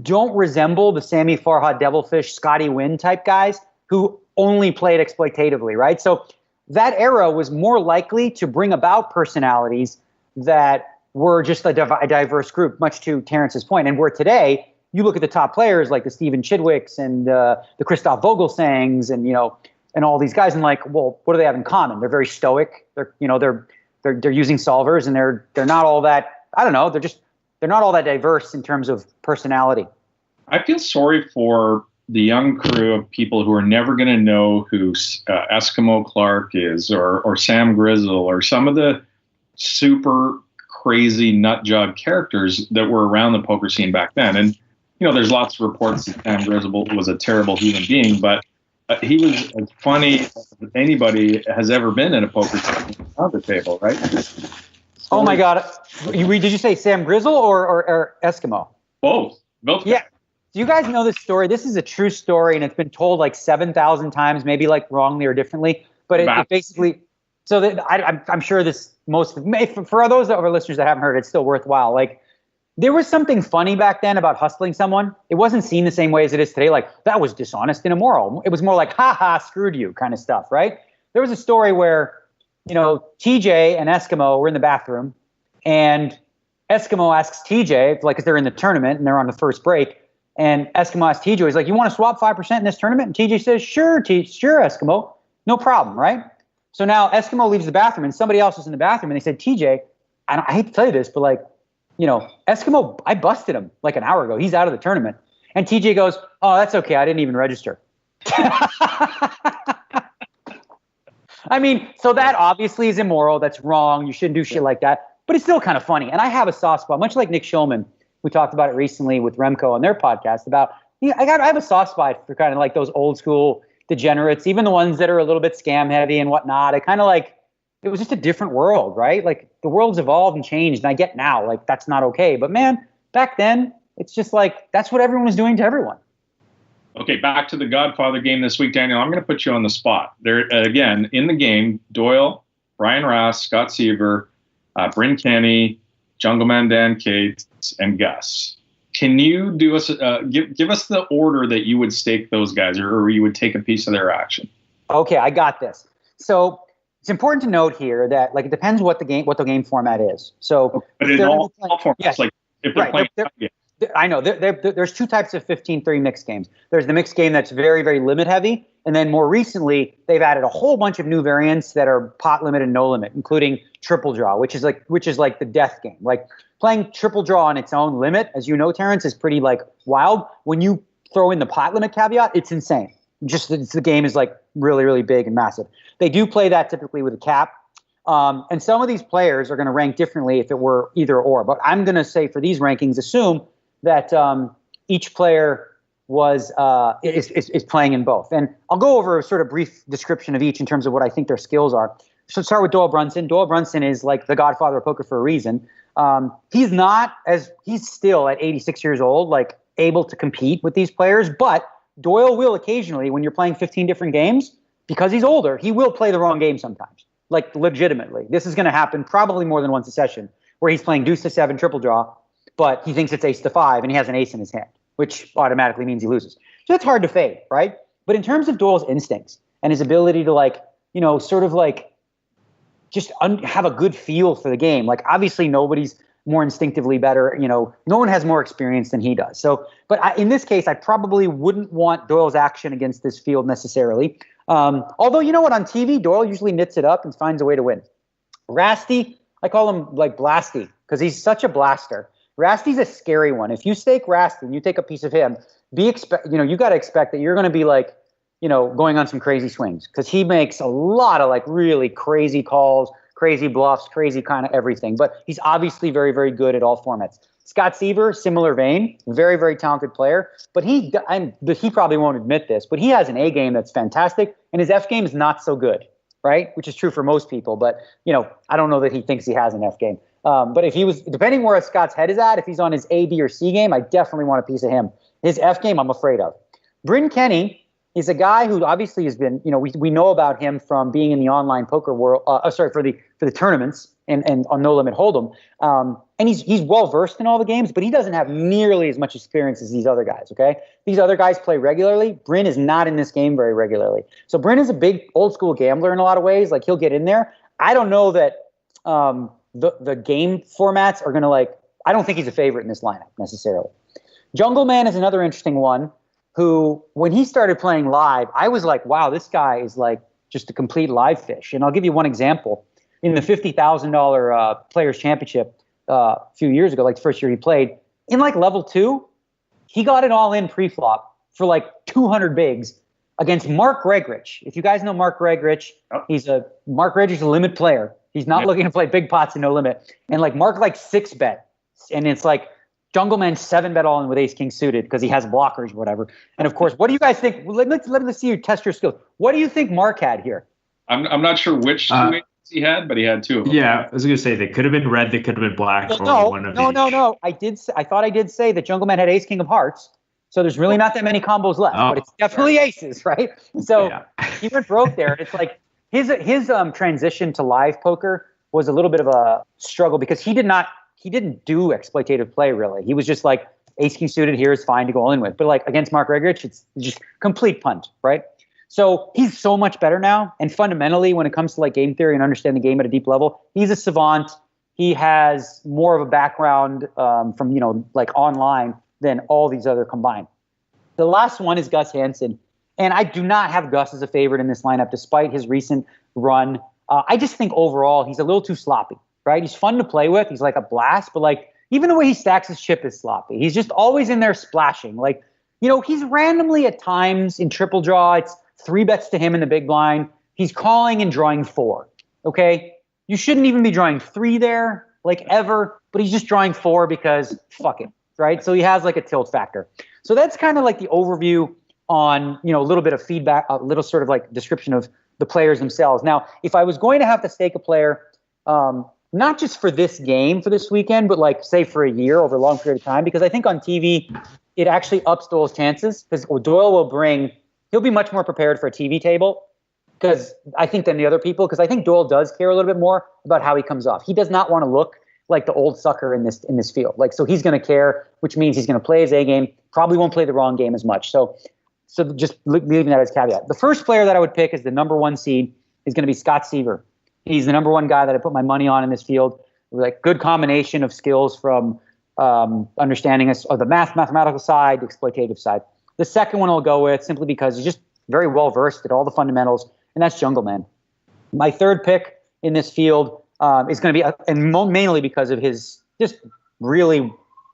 D: don't resemble the Sammy Farhad, Devilfish, Scotty Wynn type guys who only played exploitatively, right? So that era was more likely to bring about personalities that were just a diverse group, much to Terrence's point. And where today, you look at the top players like the Steven Chidwicks and the Christoph Vogelsangs and all these guys, and like, well, what do they have in common? They're very stoic. They're using solvers, and they're not all that. I don't know. They're not all that diverse in terms of personality.
A: I feel sorry for the young crew of people who are never going to know who Eskimo Clark is, or Sam Grizzle, or some of the super crazy nut job characters that were around the poker scene back then. And there's lots of reports that Sam Grizzle was a terrible human being, but he was as funny as anybody has ever been in a poker table, right?
D: Oh my God! Did you say Sam Grizzle or Eskimo?
A: Both.
D: Yeah. Do you guys know this story? This is a true story, and it's been told like 7,000 times, maybe like wrongly or differently. But it basically, so that I'm sure for those of our listeners that haven't heard, it's still worthwhile. Like, there was something funny back then about hustling someone. It wasn't seen the same way as it is today. Like, that was dishonest and immoral. It was more like, ha ha, screwed you kind of stuff, right? There was a story where, TJ and Eskimo were in the bathroom, and Eskimo asks TJ, like, if they're in the tournament and they're on the first break, and Eskimo asks TJ, he's like, you want to swap 5% in this tournament? And TJ says, sure, Eskimo, no problem, right? So now Eskimo leaves the bathroom, and somebody else is in the bathroom, and they said, TJ, I hate to tell you this, but like, Eskimo, I busted him like an hour ago. He's out of the tournament. And TJ goes, oh, that's okay. I didn't even register. I mean, so that obviously is immoral. That's wrong. You shouldn't do shit like that. But it's still kind of funny. And I have a soft spot, much like Nick Schulman. We talked about it recently with Remco on their podcast about, I have a soft spot for kind of like those old school degenerates, even the ones that are a little bit scam heavy and whatnot. I kind of like, it was just a different world, right? Like, the world's evolved and changed, and I get now, like, that's not okay. But man, back then, it's just like, that's what everyone was doing to everyone.
A: Okay, back to the Godfather game this week, Daniel. I'm going to put you on the spot. There again, in the game, Doyle, Brian Ross, Scott Seaver, Bryn Kenny, Jungleman Dan Cates, and Gus. Can you do us give us the order that you would stake those guys, or you would take a piece of their action? Okay,
D: I got this. So it's important to note here that, like, it depends what the game format is. So,
A: but in all formats, yes, like if they're playing,
D: I know there's two types of 15-3 mixed games. There's the mixed game that's very, very limit heavy, and then more recently they've added a whole bunch of new variants that are pot limit and no limit, including triple draw, which is like the death game. Like, playing triple draw on its own limit, as you know, Terrence, is pretty like wild. When you throw in the pot limit caveat, it's insane. The game is like really, really big and massive. They do play that typically with a cap. And some of these players are going to rank differently if it were either or. But I'm going to say for these rankings, assume that each player is playing in both. And I'll go over a sort of brief description of each in terms of what I think their skills are. So let's start with Doyle Brunson. Doyle Brunson is like the Godfather of poker for a reason. He's still at 86 years old, like, able to compete with these players, but Doyle will occasionally, when you're playing 15 different games, because he's older, he will play the wrong game sometimes, like, legitimately. This is going to happen probably more than once a session, where he's playing deuce to 7 triple draw, but he thinks it's ace to 5 and he has an ace in his hand, which automatically means he loses. So that's hard to fade, right? But in terms of Doyle's instincts and his ability to, like, sort of like just have a good feel for the game, like, obviously nobody's more instinctively better, no one has more experience than he does. So, but in this case, I probably wouldn't want Doyle's action against this field necessarily. Although, you know what? On TV, Doyle usually knits it up and finds a way to win. Rasty, I call him like Blasty because he's such a blaster. Rasty's a scary one. If you stake Rasty and you take a piece of him, you got to expect that you're going to be like, going on some crazy swings because he makes a lot of like really crazy calls, crazy bluffs, crazy kind of everything. But he's obviously very, very good at all formats. Scott Seaver, similar vein, very, very talented player. But he probably won't admit this, but he has an A game that's fantastic, and his F game is not so good, right? Which is true for most people. But I don't know that he thinks he has an F game. But if he was, depending where Scott's head is at, if he's on his A, B, or C game, I definitely want a piece of him. His F game, I'm afraid of. Bryn Kenny is a guy who obviously has been, we know about him from being in the online poker world. For the tournaments and on No Limit Hold'em. And he's well versed in all the games, but he doesn't have nearly as much experience as these other guys. Okay, these other guys play regularly. Bryn is not in this game very regularly. So Bryn is a big old school gambler in a lot of ways. Like he'll get in there. I don't know that the game formats are gonna I don't think he's a favorite in this lineup necessarily. Jungle Man is another interesting one who, when he started playing live, I was like, wow, this guy is like just a complete live fish. And I'll give you one example. In the $50,000 Players Championship a few years ago, like the first year he played, in like level 2, he got an all-in pre-flop for like 200 bigs against Mark Gregrich. If you guys know Mark Gregrich, Mark Gregrich is a limit player. He's not looking to play big pots and no limit. And like Mark 6-bet. And it's like Jungle Man 7-bet all in with ace king suited because he has blockers or whatever. And of course, what do you guys think? Let's see you test your skills. What do you think Mark had here?
A: I'm not sure which two he had, but he had two of them.
C: Yeah, I was going to say they could have been red, they could have been black, or one of each.
D: No. I thought I did say that Jungle Man had ace king of hearts. So there's really not that many combos left, but it's definitely aces, right? So he went broke there. It's like his transition to live poker was a little bit of a struggle because he didn't do exploitative play really. He was just like ace king suited here is fine to go all in with, but like against Mark Gregrich, it's just complete punt, right? So he's so much better now, and fundamentally, when it comes to like game theory and understand the game at a deep level, he's a savant. He has more of a background from like online than all these other combined. The last one is Gus Hansen, and I do not have Gus as a favorite in this lineup, despite his recent run. I just think overall he's a little too sloppy, right? He's fun to play with. He's like a blast, but like even the way he stacks his chip is sloppy. He's just always in there splashing. Like, he's randomly at times in triple draw. It's 3 bets to him in the big blind. He's calling and drawing 4. Okay? You shouldn't even be drawing 3 there, like ever, but he's just drawing 4 because fuck it, right? So he has like a tilt factor. So that's kind of like the overview on, a little bit of feedback, a little sort of like description of the players themselves. Now, if I was going to have to stake a player, not just for this game, for this weekend, but like say for a year over a long period of time, because I think on TV, it actually ups Doyle's chances because Doyle he'll be much more prepared for a TV table because I think than the other people, because I think Doyle does care a little bit more about how he comes off. He does not want to look like the old sucker in this field. Like, so he's going to care, which means he's going to play his A game, probably won't play the wrong game as much. So just leaving that as caveat. The first player that I would pick as the number 1 seed is going to be Scott Seaver. He's the number 1 guy that I put my money on in this field. Like good combination of skills from understanding of the mathematical side, the exploitative side. The second one I'll go with simply because he's just very well versed at all the fundamentals, and that's Jungle Man. My third pick in this field is going to be, mainly because of his just really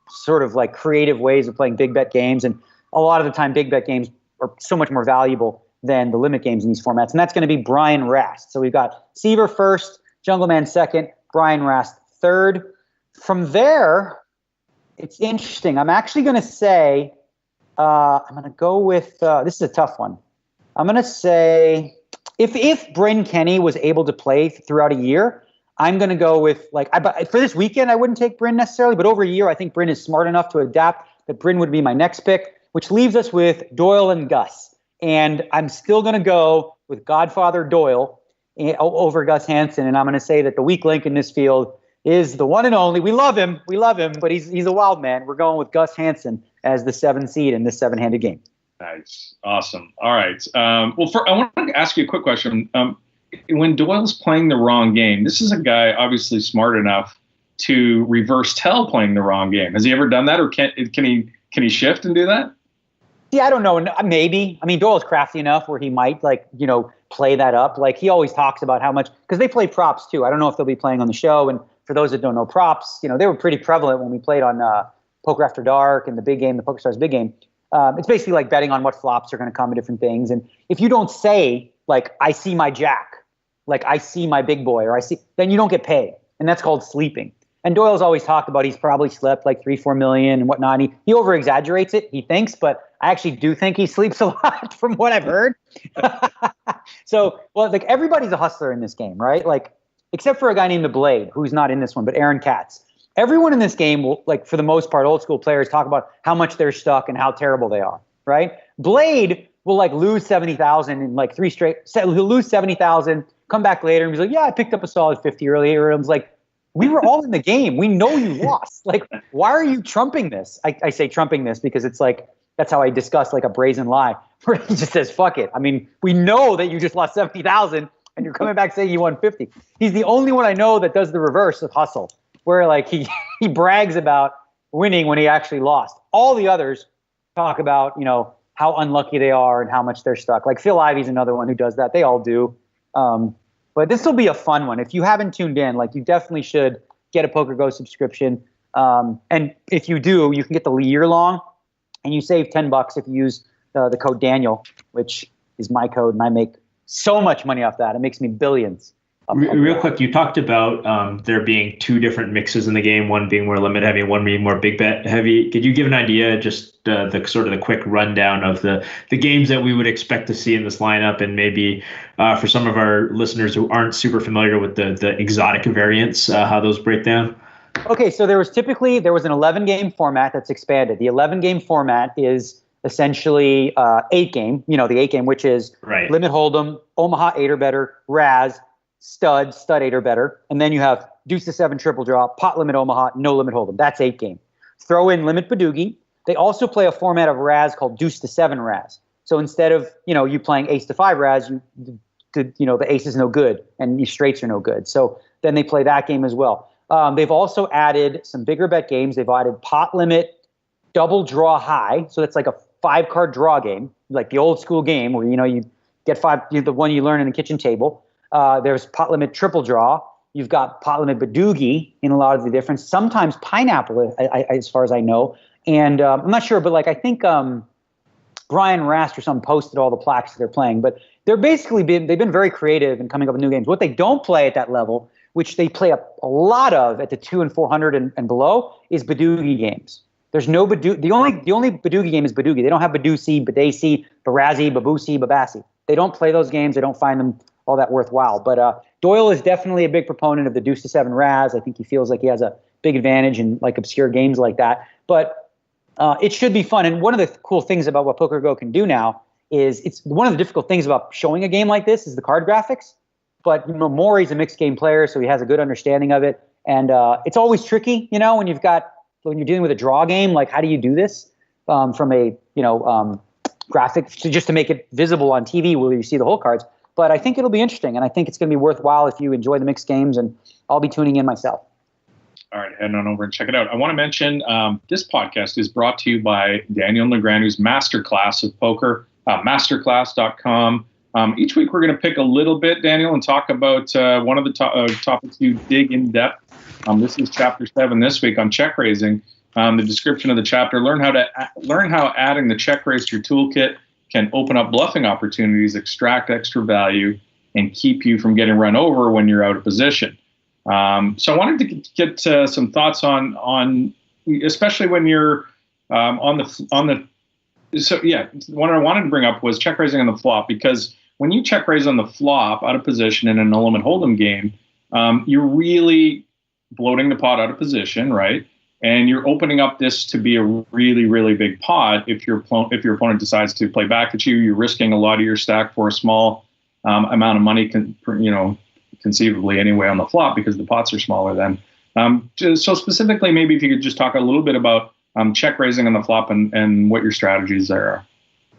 D: sort of like creative ways of playing big bet games, and a lot of the time big bet games are so much more valuable than the limit games in these formats, and that's going to be Brian Rast. So we've got Seaver first, Jungle Man second, Brian Rast third. From there, it's interesting. I'm actually going to say, I'm going to go with, this is a tough one. I'm going to say, if Bryn Kenny was able to play throughout a year, I'm going to go with, for this weekend, I wouldn't take Bryn necessarily, but over a year, I think Bryn is smart enough to adapt that Bryn would be my next pick, which leaves us with Doyle and Gus. And I'm still going to go with Godfather Doyle over Gus Hansen, and I'm going to say that the weak link in this field is the one and only. We love him, but he's a wild man. We're going with Gus Hansen as the 7 seed in this 7-handed game.
A: Nice. Awesome. All right. I want to ask you a quick question. When Doyle's playing the wrong game, this is a guy obviously smart enough to reverse tell playing the wrong game. Has he ever done that, or can he shift and do that?
D: See, I don't know. Maybe. I mean, Doyle's crafty enough where he might, play that up. Like, he always talks about how much, because they play props too. I don't know if they'll be playing on the show. And for those that don't know props, they were pretty prevalent when we played on Poker After Dark and the big game, the PokerStars big game. It's basically like betting on what flops are going to come to different things. And if you don't say, like, I see my jack, like, I see my big boy, or then you don't get paid. And that's called sleeping. And Doyle's always talked about he's probably slept like 3-4 million and whatnot. He over exaggerates it, he thinks, but I actually do think he sleeps a lot from what I've heard. So, well, like, everybody's a hustler in this game, right? Like, except for a guy named The Blade, who's not in this one, but Aaron Katz. Everyone in this game will, like, for the most part, old school players talk about how much they're stuck and how terrible they are, right? Blade will, like, lose 70,000 in like he'll lose 70,000, come back later and he's like, yeah, I picked up a solid 50 earlier. And I was like, we were all in the game. We know you lost. Like, why are you trumping this? I say trumping this because it's like, that's how I discuss like a brazen lie where he just says, fuck it. I mean, we know that you just lost 70,000 and you're coming back saying you won 50. He's the only one I know that does the reverse of hustle, where like he brags about winning when he actually lost. All the others talk about, how unlucky they are and how much they're stuck. Like Phil Ivey's another one who does that. They all do. But this will be a fun one. If you haven't tuned in, like, you definitely should get a PokerGo subscription. And if you do, you can get the year long, and you save $10 if you use the code Daniel, which is my code, and I make so much money off that. It makes me billions.
C: Real quick, you talked about there being two different mixes in the game, one being more limit heavy, one being more big bet heavy. Could you give an idea, just the sort of the quick rundown of the games that we would expect to see in this lineup, and maybe for some of our listeners who aren't super familiar with the exotic variants, how those break down?
D: Okay, so there was an 11-game format that's expanded. The 11-game format is essentially 8-game, the 8-game, which is
C: right.
D: Limit Hold'em, Omaha 8 or better, Raz, stud 8 or better, and then you have deuce to 7 triple draw, pot limit Omaha, no limit Hold'em. That's 8-game. Throw in limit Badoogie. They also play a format of Raz called deuce to 7 Raz. So instead of you playing ace to 5 Raz, the ace is no good and your straights are no good. So then they play that game as well. They've also added some bigger bet games. They've added pot limit, double draw high. So that's like a 5-card draw game, like the old school game where you get 5, the one you learn in the kitchen table. There's pot limit triple draw. You've got pot limit Badoogie in a lot of the difference. Sometimes pineapple, as far as I know. And I'm not sure, but like I think Brian Rast or something posted all the plaques that they're playing. But they've been very creative in coming up with new games. What they don't play at that level, which they play a lot of at the 2 and 400 and below, is Badoogie games. There's no Badoogie. The only Badoogie game is Badoogie. They don't have Badusi, Badasi, Barazi, Babusi, Babasi. They don't play those games. They don't find them all that worthwhile. But Doyle is definitely a big proponent of the deuce to 7 Raz. I think he feels like he has a big advantage in like obscure games like that. But it should be fun. And one of the cool things about what PokerGo can do now is it's one of the difficult things about showing a game like this is the card graphics. But Maury's a mixed game player, so he has a good understanding of it. And it's always tricky, when you're dealing with a draw game. Like, how do you do this from a graphic just to make it visible on TV where you see the whole cards? But I think it'll be interesting, and I think it's going to be worthwhile if you enjoy the mixed games, and I'll be tuning in myself.
A: All right, head on over and check it out. I want to mention this podcast is brought to you by Daniel Negrandu's Masterclass of Poker, masterclass.com. Each week we're going to pick a little bit, Daniel, and talk about one of the topics you dig in depth. This is Chapter 7 this week on check raising. The description of the chapter: learn how adding the check raise to your toolkit can open up bluffing opportunities, extract extra value, and keep you from getting run over when you're out of position. So I wanted to get some thoughts on especially when you're what I wanted to bring up was check raising on the flop, because when you check raise on the flop out of position in a no limit hold'em game, you're really bloating the pot out of position, right? And you're opening up this to be a really, really big pot. If your opponent decides to play back at you, you're risking a lot of your stack for a small amount of money, conceivably anyway, on the flop, because the pots are smaller then. So specifically, maybe if you could just talk a little bit about check raising on the flop and what your strategies there are.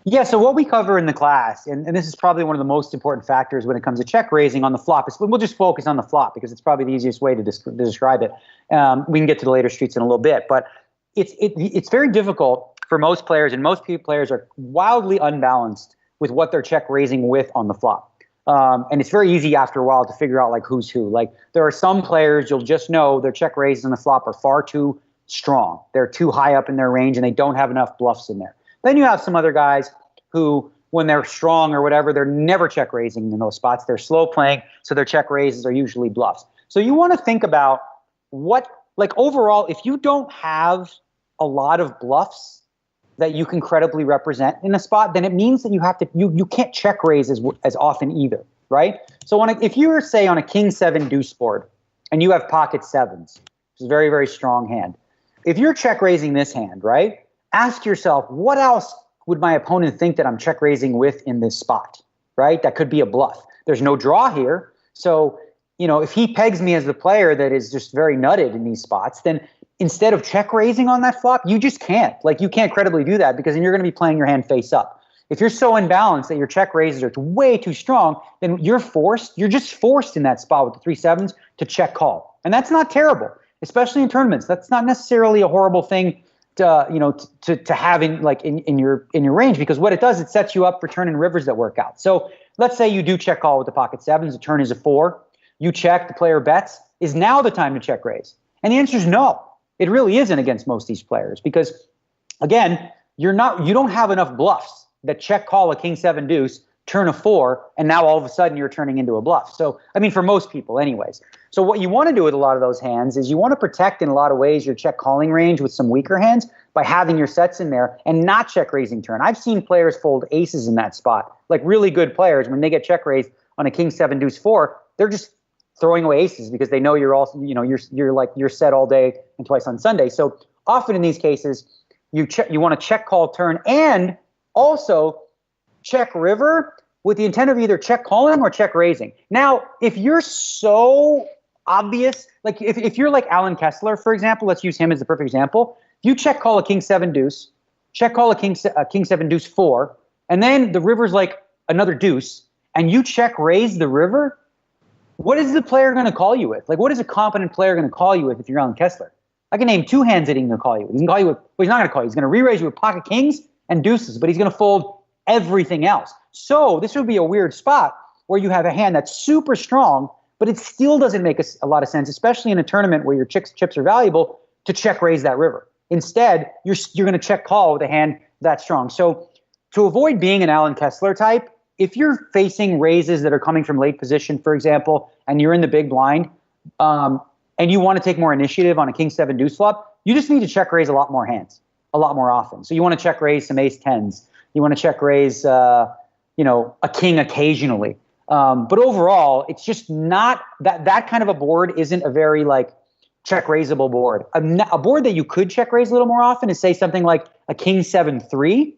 D: Yeah, so what we cover in the class, and this is probably one of the most important factors when it comes to check raising on the flop, is we'll just focus on the flop because it's probably the easiest way to describe it. We can get to the later streets in a little bit, but it's very difficult for most players, and most players are wildly unbalanced with what they're check raising with on the flop. And it's very easy after a while to figure out like who's who. Like there are some players you'll just know their check raises on the flop are far too strong. They're too high up in their range and they don't have enough bluffs in there. Then you have some other guys who, when they're strong or whatever, they're never check raising in those spots. They're slow playing, so their check raises are usually bluffs. So you want to think about overall, if you don't have a lot of bluffs that you can credibly represent in a spot, then it means that you can't check raise as often either, right? So if you were, say, on a king 7 deuce board and you have pocket sevens, which is a very, very strong hand, if you're check raising this hand, right, ask yourself, what else would my opponent think that I'm check raising with in this spot, right? That could be a bluff. There's no draw here. So, if he pegs me as the player that is just very nutted in these spots, then instead of check raising on that flop, you just can't. Like, you can't credibly do that because then you're going to be playing your hand face up. If you're so unbalanced that your check raises are way too strong, then you're just forced in that spot with the 3-7s to check call. And that's not terrible, especially in tournaments. That's not necessarily a horrible thing to have in your range, because what it does, it sets you up for turn and rivers that work out. So let's say you do check call with the pocket sevens, the turn is a 4, you check, the player bets. Is now the time to check raise? And the answer is no. It really isn't against most of these players because, again, you don't have enough bluffs that check call a king 7 deuce, turn a 4, and now all of a sudden you're turning into a bluff. So, I mean, for most people anyways. So what you want to do with a lot of those hands is you want to protect in a lot of ways your check calling range with some weaker hands by having your sets in there and not check raising turn. I've seen players fold aces in that spot, like really good players. When they get check raised on a king 7 deuce 4, they're just throwing away aces because they know you're also, you're set all day and twice on Sunday. So often in these cases, you want to check call turn and also check river with the intent of either check calling or check raising. Now, if you're so obvious, like if you're like Alan Kessler, for example, let's use him as the perfect example. If you check call a king 7 deuce, check call a king 7 deuce 4, and then the river's like another deuce, and you check raise the river, what is the player going to call you with? Like, what is a competent player going to call you with if you're Alan Kessler? I can name 2 hands that he's going to call you with. He can call you with, well, he's not going to call you. He's going to re-raise you with pocket kings and deuces, but he's going to fold everything else. So this would be a weird spot where you have a hand that's super strong, but it still doesn't make a lot of sense, especially in a tournament where your chips are valuable, to check raise that river. Instead, you're going to check call with a hand that strong. So to avoid being an Alan Kessler type, if you're facing raises that are coming from late position, for example, and you're in the big blind, and you want to take more initiative on a king 7 deuce flop, you just need to check raise a lot more hands, a lot more often. So you want to check raise some ace 10s. You want to check raise, a king occasionally. But overall, it's just not that kind of a board isn't a very check raisable board. A board that you could check raise a little more often is, say, something like a king 7-3.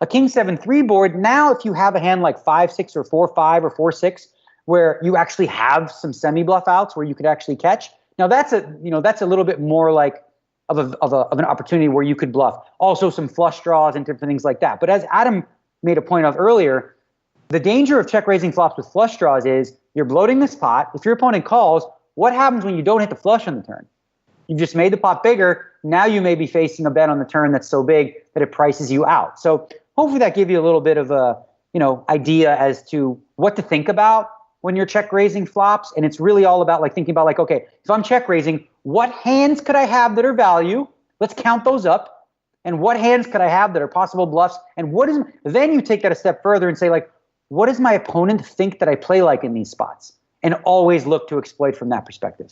D: A king 7-3 board, now if you have a hand like 5-6 or 4-5 or 4-6, where you actually have some semi-bluff outs where you could actually catch, now that's a little bit more like of an opportunity where you could bluff. Also some flush draws and different things like that. But as Adam made a point of earlier, the danger of check raising flops with flush draws is you're bloating this pot. If your opponent calls, what happens when you don't hit the flush on the turn? You've just made the pot bigger. Now you may be facing a bet on the turn that's so big that it prices you out. So hopefully that gives you a little bit of a idea as to what to think about when you're check raising flops. And it's really all about thinking about okay, if I'm check raising, what hands could I have that are value? Let's count those up. And what hands could I have that are possible bluffs? And then you take that a step further and say what does my opponent think that I play like in these spots? And always look to exploit from that perspective.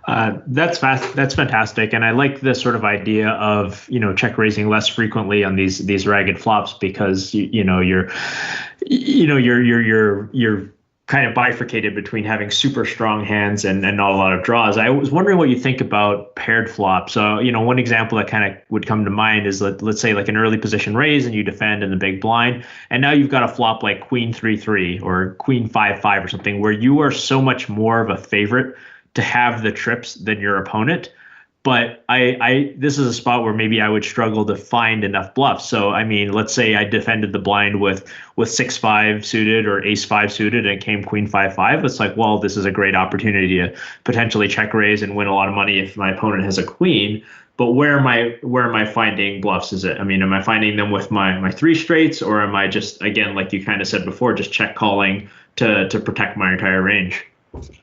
C: That's fantastic, and I like this sort of idea of check raising less frequently on these ragged flops because you're kind of bifurcated between having super strong hands and not a lot of draws. I was wondering what you think about paired flops. So one example that kind of would come to mind is let's say an early position raise and you defend in the big blind, and now you've got a flop like queen 3-3 or queen 5-5 or something where you are so much more of a favorite to have the trips than your opponent. But this is a spot where maybe I would struggle to find enough bluffs. So, I mean, let's say I defended the blind with 6-5 suited or ace-5 suited and it came queen-5-5. It's like, well, this is a great opportunity to potentially check raise and win a lot of money if my opponent has a queen. But where am I finding bluffs? Is it? I mean, am I finding them with my 3 straights, or am I just, again, like you kind of said before, just check calling to protect my entire range?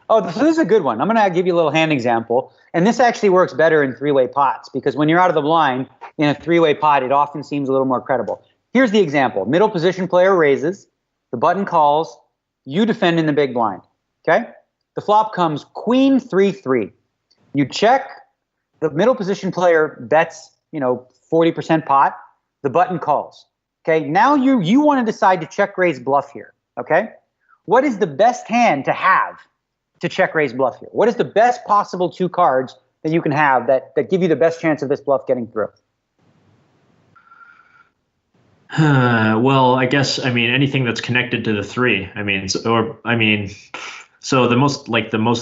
D: Oh, so this is a good one. I'm going to give you a little hand example. And this actually works better in 3-way pots, because when you're out of the blind in a 3-way pot, it often seems a little more credible. Here's the example. Middle position player raises, the button calls, you defend in the big blind. Okay? The flop comes queen 3-3. You check, the middle position player bets, 40% pot, the button calls. Okay? Now you want to decide to check raise bluff here. Okay? What is the best hand to have to check raise bluff here? What is the best possible 2 cards that you can have that give you the best chance of this bluff getting through?
C: Well, I guess, anything that's connected to the 3. So the most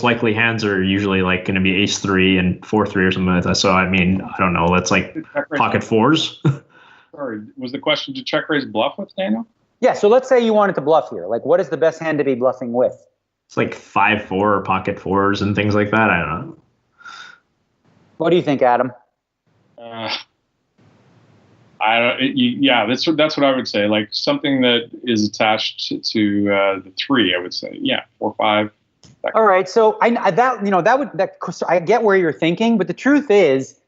C: likely hands are usually like going to be ace-3 and 4-3 or something like that. So, I don't know. That's like pocket 4s.
A: Sorry, was the question to check raise bluff with, Daniel?
D: Yeah, so let's say you wanted to bluff here. Like, what is the best hand to be bluffing with?
C: It's like 5-4 or pocket 4s and things like that. I don't know.
D: What do you think, Adam?
A: That's what I would say. Like something that is attached to the 3. I would say, 4-5.
D: All right, so I get where you're thinking, but the truth is,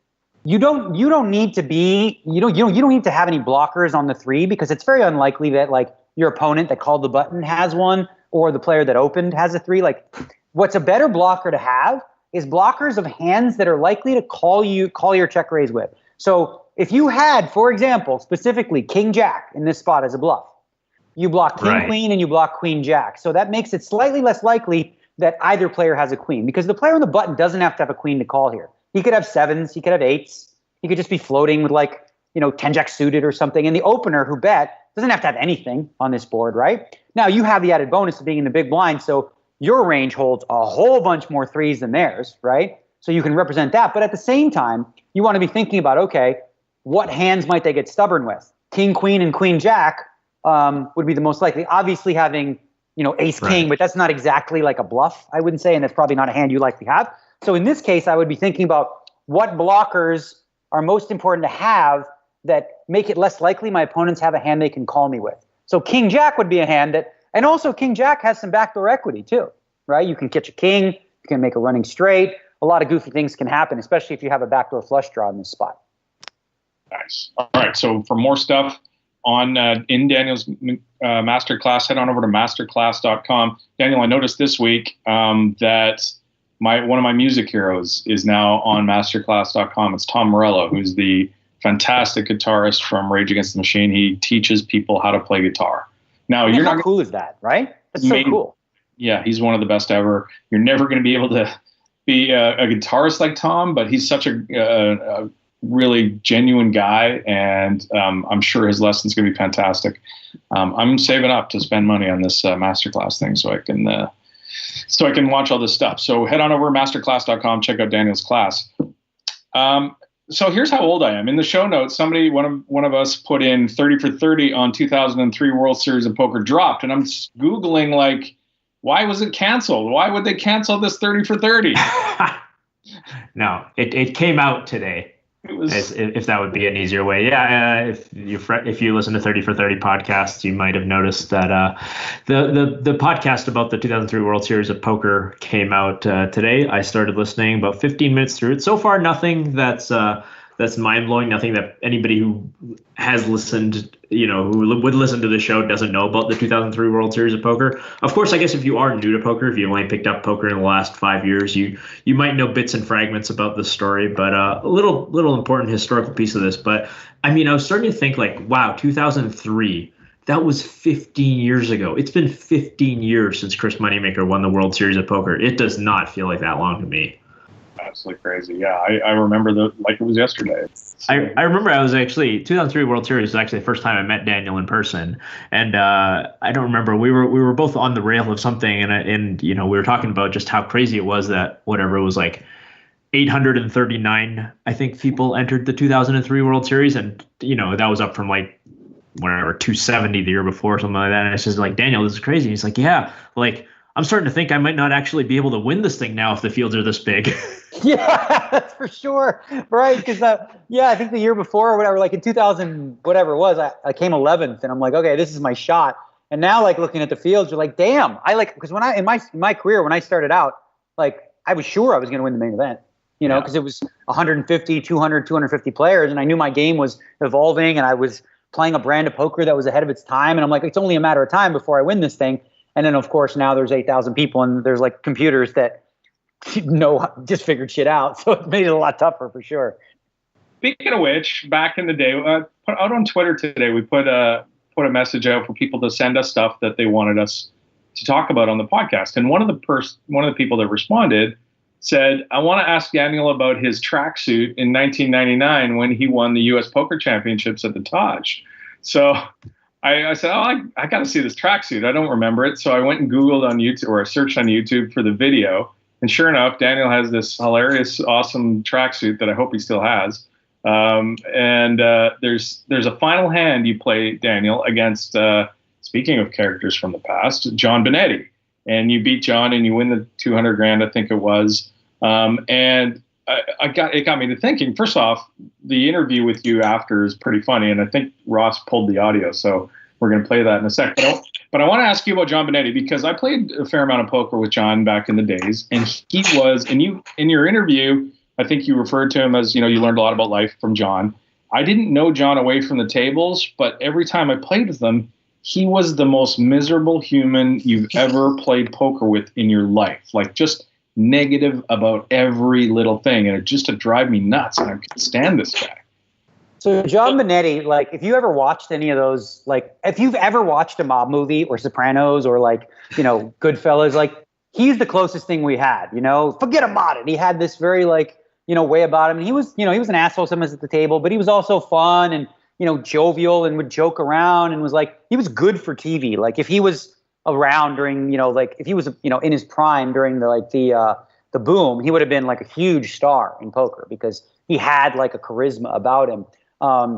D: you don't need to have any blockers on the 3, because it's very unlikely that like your opponent that called the button has one, or the player that opened has a 3. Like, what's a better blocker to have is blockers of hands that are likely to call your check raise with. So if you had, for example, specifically King Jack in this spot as a bluff, you block King Queen and you block Queen Jack. So that makes it slightly less likely that either player has a queen, because the player on the button doesn't have to have a queen to call here. He could have 7s, he could have 8s, he could just be floating with 10 Jack suited or something. And the opener who bet doesn't have to have anything on this board, right? Now you have the added bonus of being in the big blind, so your range holds a whole bunch more 3s than theirs, right? So you can represent that. But at the same time, you want to be thinking about, okay, what hands might they get stubborn with? King, Queen, and Queen Jack would be the most likely. Obviously having, Ace, King, but that's not exactly like a bluff, I wouldn't say, and that's probably not a hand you likely have. So in this case, I would be thinking about what blockers are most important to have that make it less likely my opponents have a hand they can call me with. So King Jack would be a hand that, and also King Jack has some backdoor equity too, right? You can catch a king, you can make a running straight. A lot of goofy things can happen, especially if you have a backdoor flush draw in this spot.
A: Nice. All right. So for more stuff in Daniel's masterclass, head on over to masterclass.com. Daniel, I noticed this week that one of my music heroes is now on masterclass.com. It's Tom Morello, who's the fantastic guitarist from Rage Against the Machine. He teaches people how to play guitar. Now,
D: how cool is that, right? That's so cool.
A: Yeah, he's one of the best ever. You're never going to be able to be a guitarist like Tom, but he's such a really genuine guy, and I'm sure his lesson's going to be fantastic. I'm saving up to spend money on this masterclass thing so I can watch all this stuff. So head on over to masterclass.com, check out Daniel's class. So here's how old I am. In the show notes, one of us put in 30 for 30 on 2003 World Series of Poker dropped, and I'm Googling like, why was it canceled? Why would they cancel this 30 for 30?
C: No, it came out today. If that would be an easier way. Yeah, if you listen to 30 for 30 podcasts, you might have noticed that the podcast about the 2003 World Series of Poker came out today. I started listening about 15 minutes through it. So far, nothing that's mind-blowing, nothing that anybody who has listened, who would listen to the show doesn't know about the 2003 World Series of Poker. Of course, I guess if you are new to poker, if you only picked up poker in the last 5 years, you might know bits and fragments about the story, but a little important historical piece of this. But I was starting to think like, wow, 2003, that was 15 years ago. It's been 15 years since Chris Moneymaker won the World Series of Poker. It does not feel like that long to me.
A: Absolutely crazy. Yeah, I remember like it was yesterday.
C: I remember I was actually 2003 World Series was actually the first time I met Daniel in person, and I don't remember, we were both on the rail of something, and we were talking about just how crazy it was that whatever it was like 839, I think, people entered the 2003 World Series, and that was up from like whatever 270 the year before or something like that. And it's just like, Daniel, this is crazy. He's like, yeah, like I'm starting to think I might not actually be able to win this thing now if the fields are this big.
D: Yeah, that's for sure. Right. Because, I think the year before or whatever, like in 2000, whatever it was, I came 11th and I'm like, okay, this is my shot. And now like looking at the fields, you're like, damn, because when in my career, when I started out, like I was sure I was going to win the main event, because it was 150, 200, 250 players. And I knew my game was evolving and I was playing a brand of poker that was ahead of its time. And I'm like, it's only a matter of time before I win this thing. And then, of course, now there's 8,000 people and there's like computers that just figured shit out. So it made it a lot tougher for sure.
A: Speaking of which, back in the day, put out on Twitter today, we put a message out for people to send us stuff that they wanted us to talk about on the podcast. And one of the people that responded said, I want to ask Daniel about his tracksuit in 1999 when he won the U.S. Poker Championships at the Taj. So I said, I got to see this tracksuit. I don't remember it. So I went and Googled on YouTube, or I searched on YouTube for the video. And sure enough, Daniel has this hilarious, awesome tracksuit that I hope he still has. There's a final hand you play, Daniel, against, speaking of characters from the past, John Benetti. And you beat John and you win the 200 grand, I think it was. And it got me to thinking, first off, the interview with you after is pretty funny. And I think Ross pulled the audio. So we're going to play that in a sec. But I want to ask you about John Benetti, because I played a fair amount of poker with John back in the days. And he was, and you, in your interview, I think you referred to him as, you learned a lot about life from John. I didn't know John away from the tables, but every time I played with him, he was the most miserable human you've ever played poker with in your life. Like just negative about every little thing. And it just to drive me nuts. And I couldn't stand this guy.
D: So John Benetti, like if you ever watched any of those, like if you've ever watched a mob movie or Sopranos or like, Goodfellas, like he's the closest thing we had, forget about it. He had this very like, way about him. And he was, he was an asshole sometimes at the table, but he was also fun and, jovial and would joke around and was like, he was good for TV. Like if he was around during, like if he was, in his prime during the boom, he would have been like a huge star in poker because he had like a charisma about him. I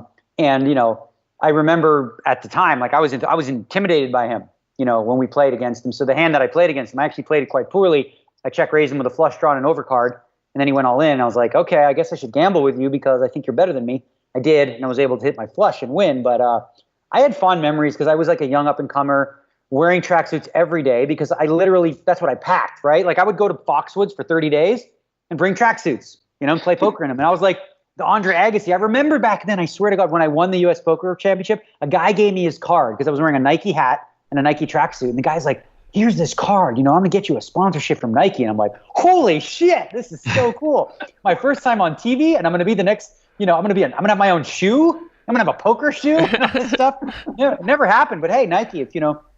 D: remember at the time, like I was intimidated by him, when we played against him. So the hand that I played against him, I actually played it quite poorly. I check raised him with a flush draw and an overcard. And then he went all in. I was like, okay, I guess I should gamble with you because I think you're better than me. I did, and I was able to hit my flush and win. But I had fond memories because I was like a young up-and-comer wearing tracksuits every day because that's what I packed, right? Like I would go to Foxwoods for 30 days and bring tracksuits, and play poker in them. And I was like the Andre Agassi. I remember back then, I swear to God, when I won the U.S. Poker Championship, a guy gave me his card because I was wearing a Nike hat and a Nike tracksuit. And the guy's like, here's this card, I'm going to get you a sponsorship from Nike. And I'm like, holy shit, this is so cool. My first time on TV, and I'm going to be the next, I'm going to have my own shoe. I'm going to have a poker shoe and all this stuff. Yeah, it never happened, but hey, Nike, if,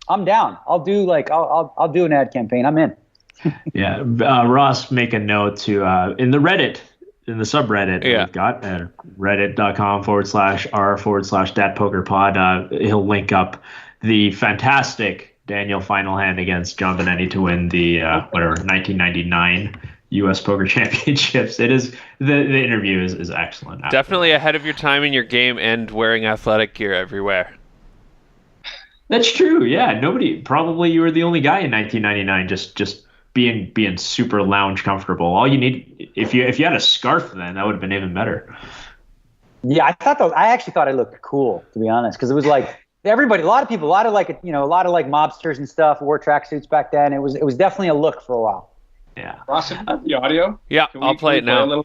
D: I'm down. I'll do I'll do an ad campaign. I'm in.
C: Yeah. Ross, make a note to, in the subreddit, we've got reddit.com/r/DAT Poker Pod. He'll link up the fantastic Daniel final hand against John Benetti to win the 1999 U.S. Poker Championships. It is the interview is excellent.
E: Definitely ahead of your time in your game and wearing athletic gear everywhere.
C: That's true. Yeah, probably you were the only guy in 1999 just being super lounge comfortable. All you need, if you had a scarf then, that would have been even better.
D: Yeah, I actually thought I looked cool, to be honest, because it was like everybody, a lot of mobsters and stuff wore tracksuits back then. It was definitely a look for a while.
C: Yeah.
A: Ross, the audio?
E: Yeah, I'll play it now.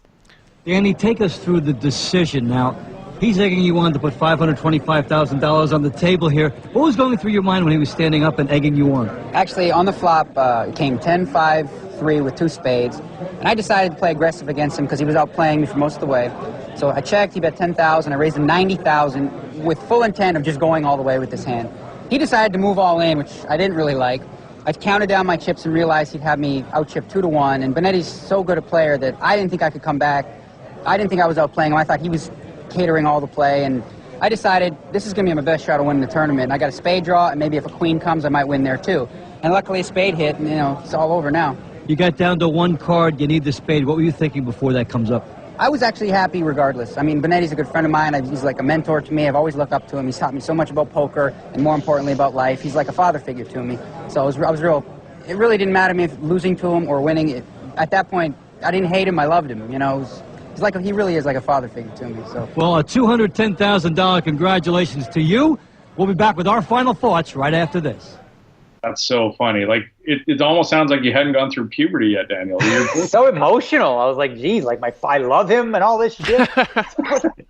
B: Danny, take us through the decision now. He's egging you on to put $525,000 on the table here. What was going through your mind when he was standing up and egging you on?
F: Actually, on the flop, it came 10-5-3 with two spades. And I decided to play aggressive against him because he was outplaying me for most of the way. So I checked, he bet 10,000, I raised him 90,000 with full intent of just going all the way with this hand. He decided to move all in, which I didn't really like. I counted down my chips and realized he'd have me out-chip 2-1, and Benetti's so good a player that I didn't think I could come back. I didn't think I was outplaying him. I thought he was catering all the play, and I decided this is going to be my best shot of winning the tournament. And I got a spade draw, and maybe if a queen comes, I might win there too. And luckily a spade hit, and it's all over now.
B: You got down to one card. You need the spade. What were you thinking before that comes up?
F: I was actually happy regardless. I mean, Benetti's a good friend of mine. He's like a mentor to me. I've always looked up to him. He's taught me so much about poker and more importantly about life. He's like a father figure to me. So I was real. It really didn't matter to me if losing to him or winning. At that point, I didn't hate him. I loved him. You know, he really is like a father figure to me. So.
B: Well, a $210,000 congratulations to you. We'll be back with our final thoughts right after this.
A: That's so funny. Like it almost sounds like you hadn't gone through puberty yet, Daniel.
D: So emotional. I was like, geez, like I love him and all this shit.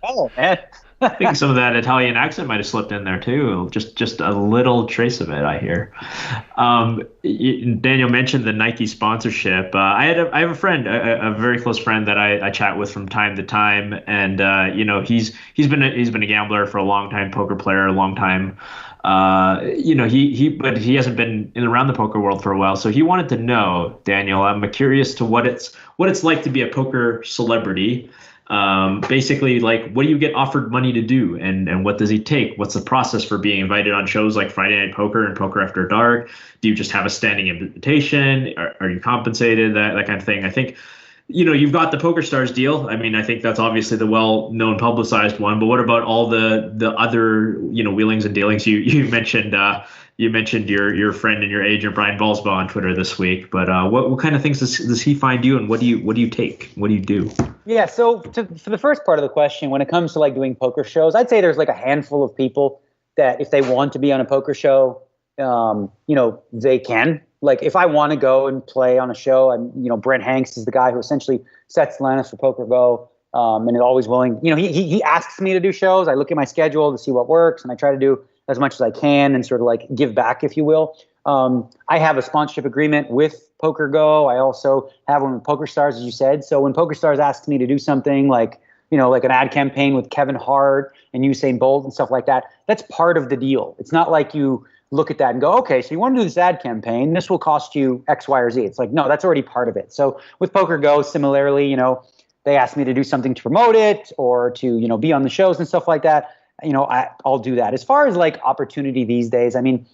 D: Oh man.
C: I think some of that Italian accent might have slipped in there too. Just a little trace of it, I hear. Daniel mentioned the Nike sponsorship. I have a friend, a very close friend that I chat with from time to time, and he's been a gambler for a long time, poker player, a long time. But he hasn't been around the poker world for a while, so he wanted to know, Daniel. I'm curious to what it's like to be a poker celebrity. Basically, like, what do you get offered money to do, and what does he take? What's the process for being invited on shows like Friday Night Poker and Poker After Dark? Do you just have a standing invitation? Are you compensated? That kind of thing. I think, you've got the Poker Stars deal. I mean, I think that's obviously the well-known, publicized one. But what about all the other, wheelings and dealings? You mentioned your friend and your agent Brian Balsbaugh on Twitter this week. But what kind of things does he find you, and what do you take? What do you do?
D: Yeah, so for the first part of the question, when it comes to like doing poker shows, I'd say there's like a handful of people that if they want to be on a poker show, they can. Like if I want to go and play on a show, Brent Hanks is the guy who essentially sets the lineups for PokerGo, and is always willing. He asks me to do shows. I look at my schedule to see what works, and I try to do as much as I can and sort of like give back, if you will. I have a sponsorship agreement with PokerGo. I also have one with Poker Stars, as you said. So when Poker Stars asks me to do something like an ad campaign with Kevin Hart and Usain Bolt and stuff like that, that's part of the deal. It's not like you look at that and go, okay, so you want to do this ad campaign, this will cost you X, Y, or Z. It's like, no, that's already part of it. So with PokerGo, similarly, they ask me to do something to promote it or to, be on the shows and stuff like that. I'll do that. As far as like opportunity these days, I mean,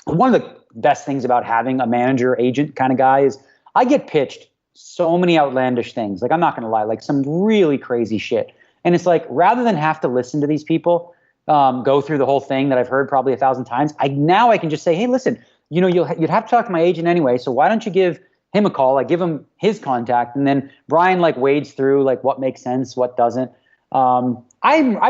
D: one of the best things about having a manager agent kind of guy is I get pitched so many outlandish things. Like, I'm not going to lie, like some really crazy shit. And it's like, rather than have to listen to these people, go through the whole thing that I've heard probably 1,000 times, I can just say, hey, listen, you'd have to talk to my agent anyway. So why don't you give him a call? I give him his contact, and then Brian like wades through like what makes sense, what doesn't. I'm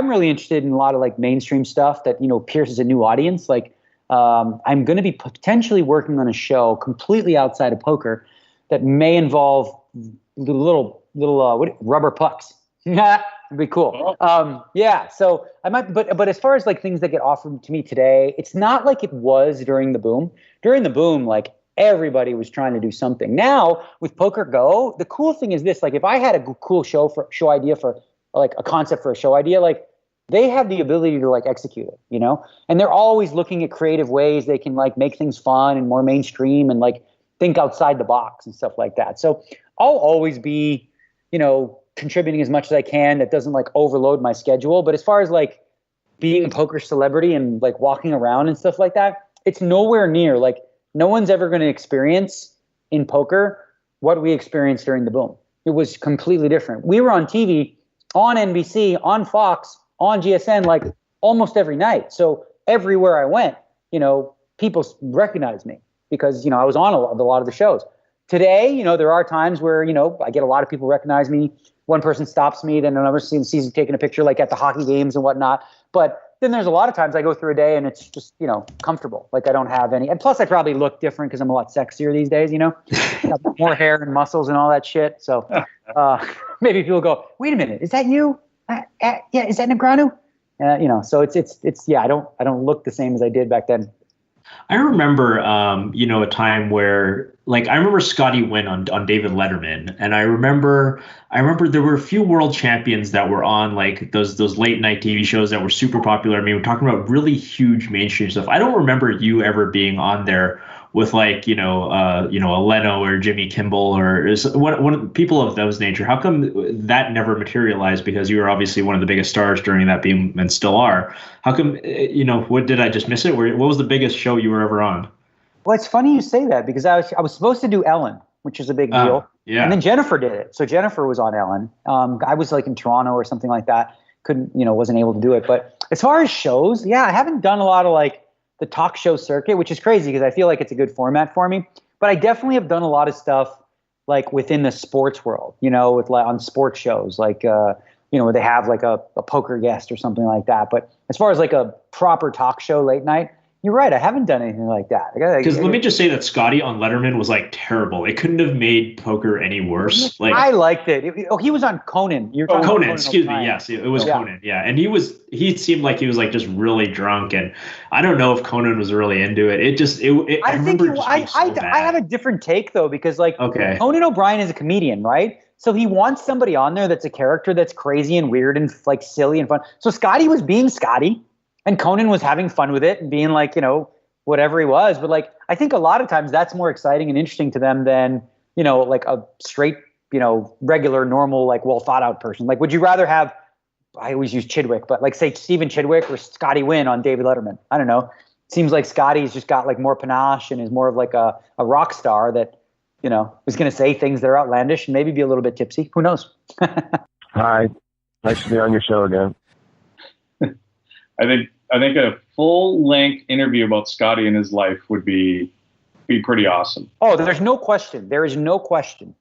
D: really interested in a lot of like mainstream stuff that, pierces a new audience. Like, I'm going to be potentially working on a show completely outside of poker that may involve little rubber pucks. Yeah, it'd be cool. Yeah. So I might, but as far as like things that get offered to me today, it's not like it was during the boom. During the boom, like everybody was trying to do something. Now with PokerGo, the cool thing is this: like if I had a cool show idea for like a concept for a show idea, like they have the ability to like execute it, and they're always looking at creative ways they can like make things fun and more mainstream and like think outside the box and stuff like that. So I'll always be, contributing as much as I can that doesn't like overload my schedule. But as far as like being a poker celebrity and like walking around and stuff like that, it's nowhere near, like no one's ever going to experience in poker what we experienced during the boom. It was completely different. We were on TV, on NBC, on Fox, on GSN, like almost every night. So everywhere I went, people recognized me because, I was on a lot of the shows. Today, there are times where, I get a lot of people recognize me. One person stops me, then another sees me taking a picture like at the hockey games and whatnot. But then there's a lot of times I go through a day and it's just, comfortable. Like I don't have any. And plus I probably look different because I'm a lot sexier these days, more hair and muscles and all that shit. So maybe people go, wait a minute, is that you? Yeah, is that Negreanu? So it's I don't look the same as I did back then.
C: I remember, a time where, like, I remember Scotty Wynn on David Letterman, and I remember there were a few world champions that were on like those late night TV shows that were super popular. I mean, we're talking about really huge mainstream stuff. I don't remember you ever being on there with like a Leno or Jimmy Kimmel or one people of those nature. How come that never materialized? Because you were obviously one of the biggest stars during that boom and still are. How come, what did I just miss it? What was the biggest show you were ever on?
D: Well, it's funny you say that because I was supposed to do Ellen which is a big deal.
C: Yeah.
D: And then Jennifer did it. So Jennifer was on Ellen. I was like in Toronto or something like that. Wasn't able to do it. But as far as shows, yeah, I haven't done a lot of like the talk show circuit, which is crazy because I feel like it's a good format for me. But I definitely have done a lot of stuff like within the sports world, with like on sports shows, like, where they have like a poker guest or something like that. But as far as like a proper talk show late night, you're right. I haven't done anything like that.
C: Because let me just say that Scotty on Letterman was like terrible. It couldn't have made poker any worse. Like
D: I liked it. He was on Conan. You're talking about
C: Conan. Excuse me. Yes, it was Conan. Yeah, and he seemed like he was like just really drunk, and I don't know if Conan was really into it.
D: I have a different take though, because like Conan O'Brien is a comedian, right? So he wants somebody on there that's a character that's crazy and weird and like silly and fun. So Scotty was being Scotty. And Conan was having fun with it and being like, whatever he was. But like, I think a lot of times that's more exciting and interesting to them than, like a straight, regular, normal, like well thought out person. Like, would you rather have, I always use Chidwick, but like say Stephen Chidwick or Scotty Wynn on David Letterman? I don't know. It seems like Scotty's just got like more panache and is more of like a rock star that, is going to say things that are outlandish and maybe be a little bit tipsy. Who knows?
G: Hi. Nice to be on your show again.
A: I think a full-length interview about Scotty and his life would be pretty awesome.
D: Oh, there's no question. There is no question.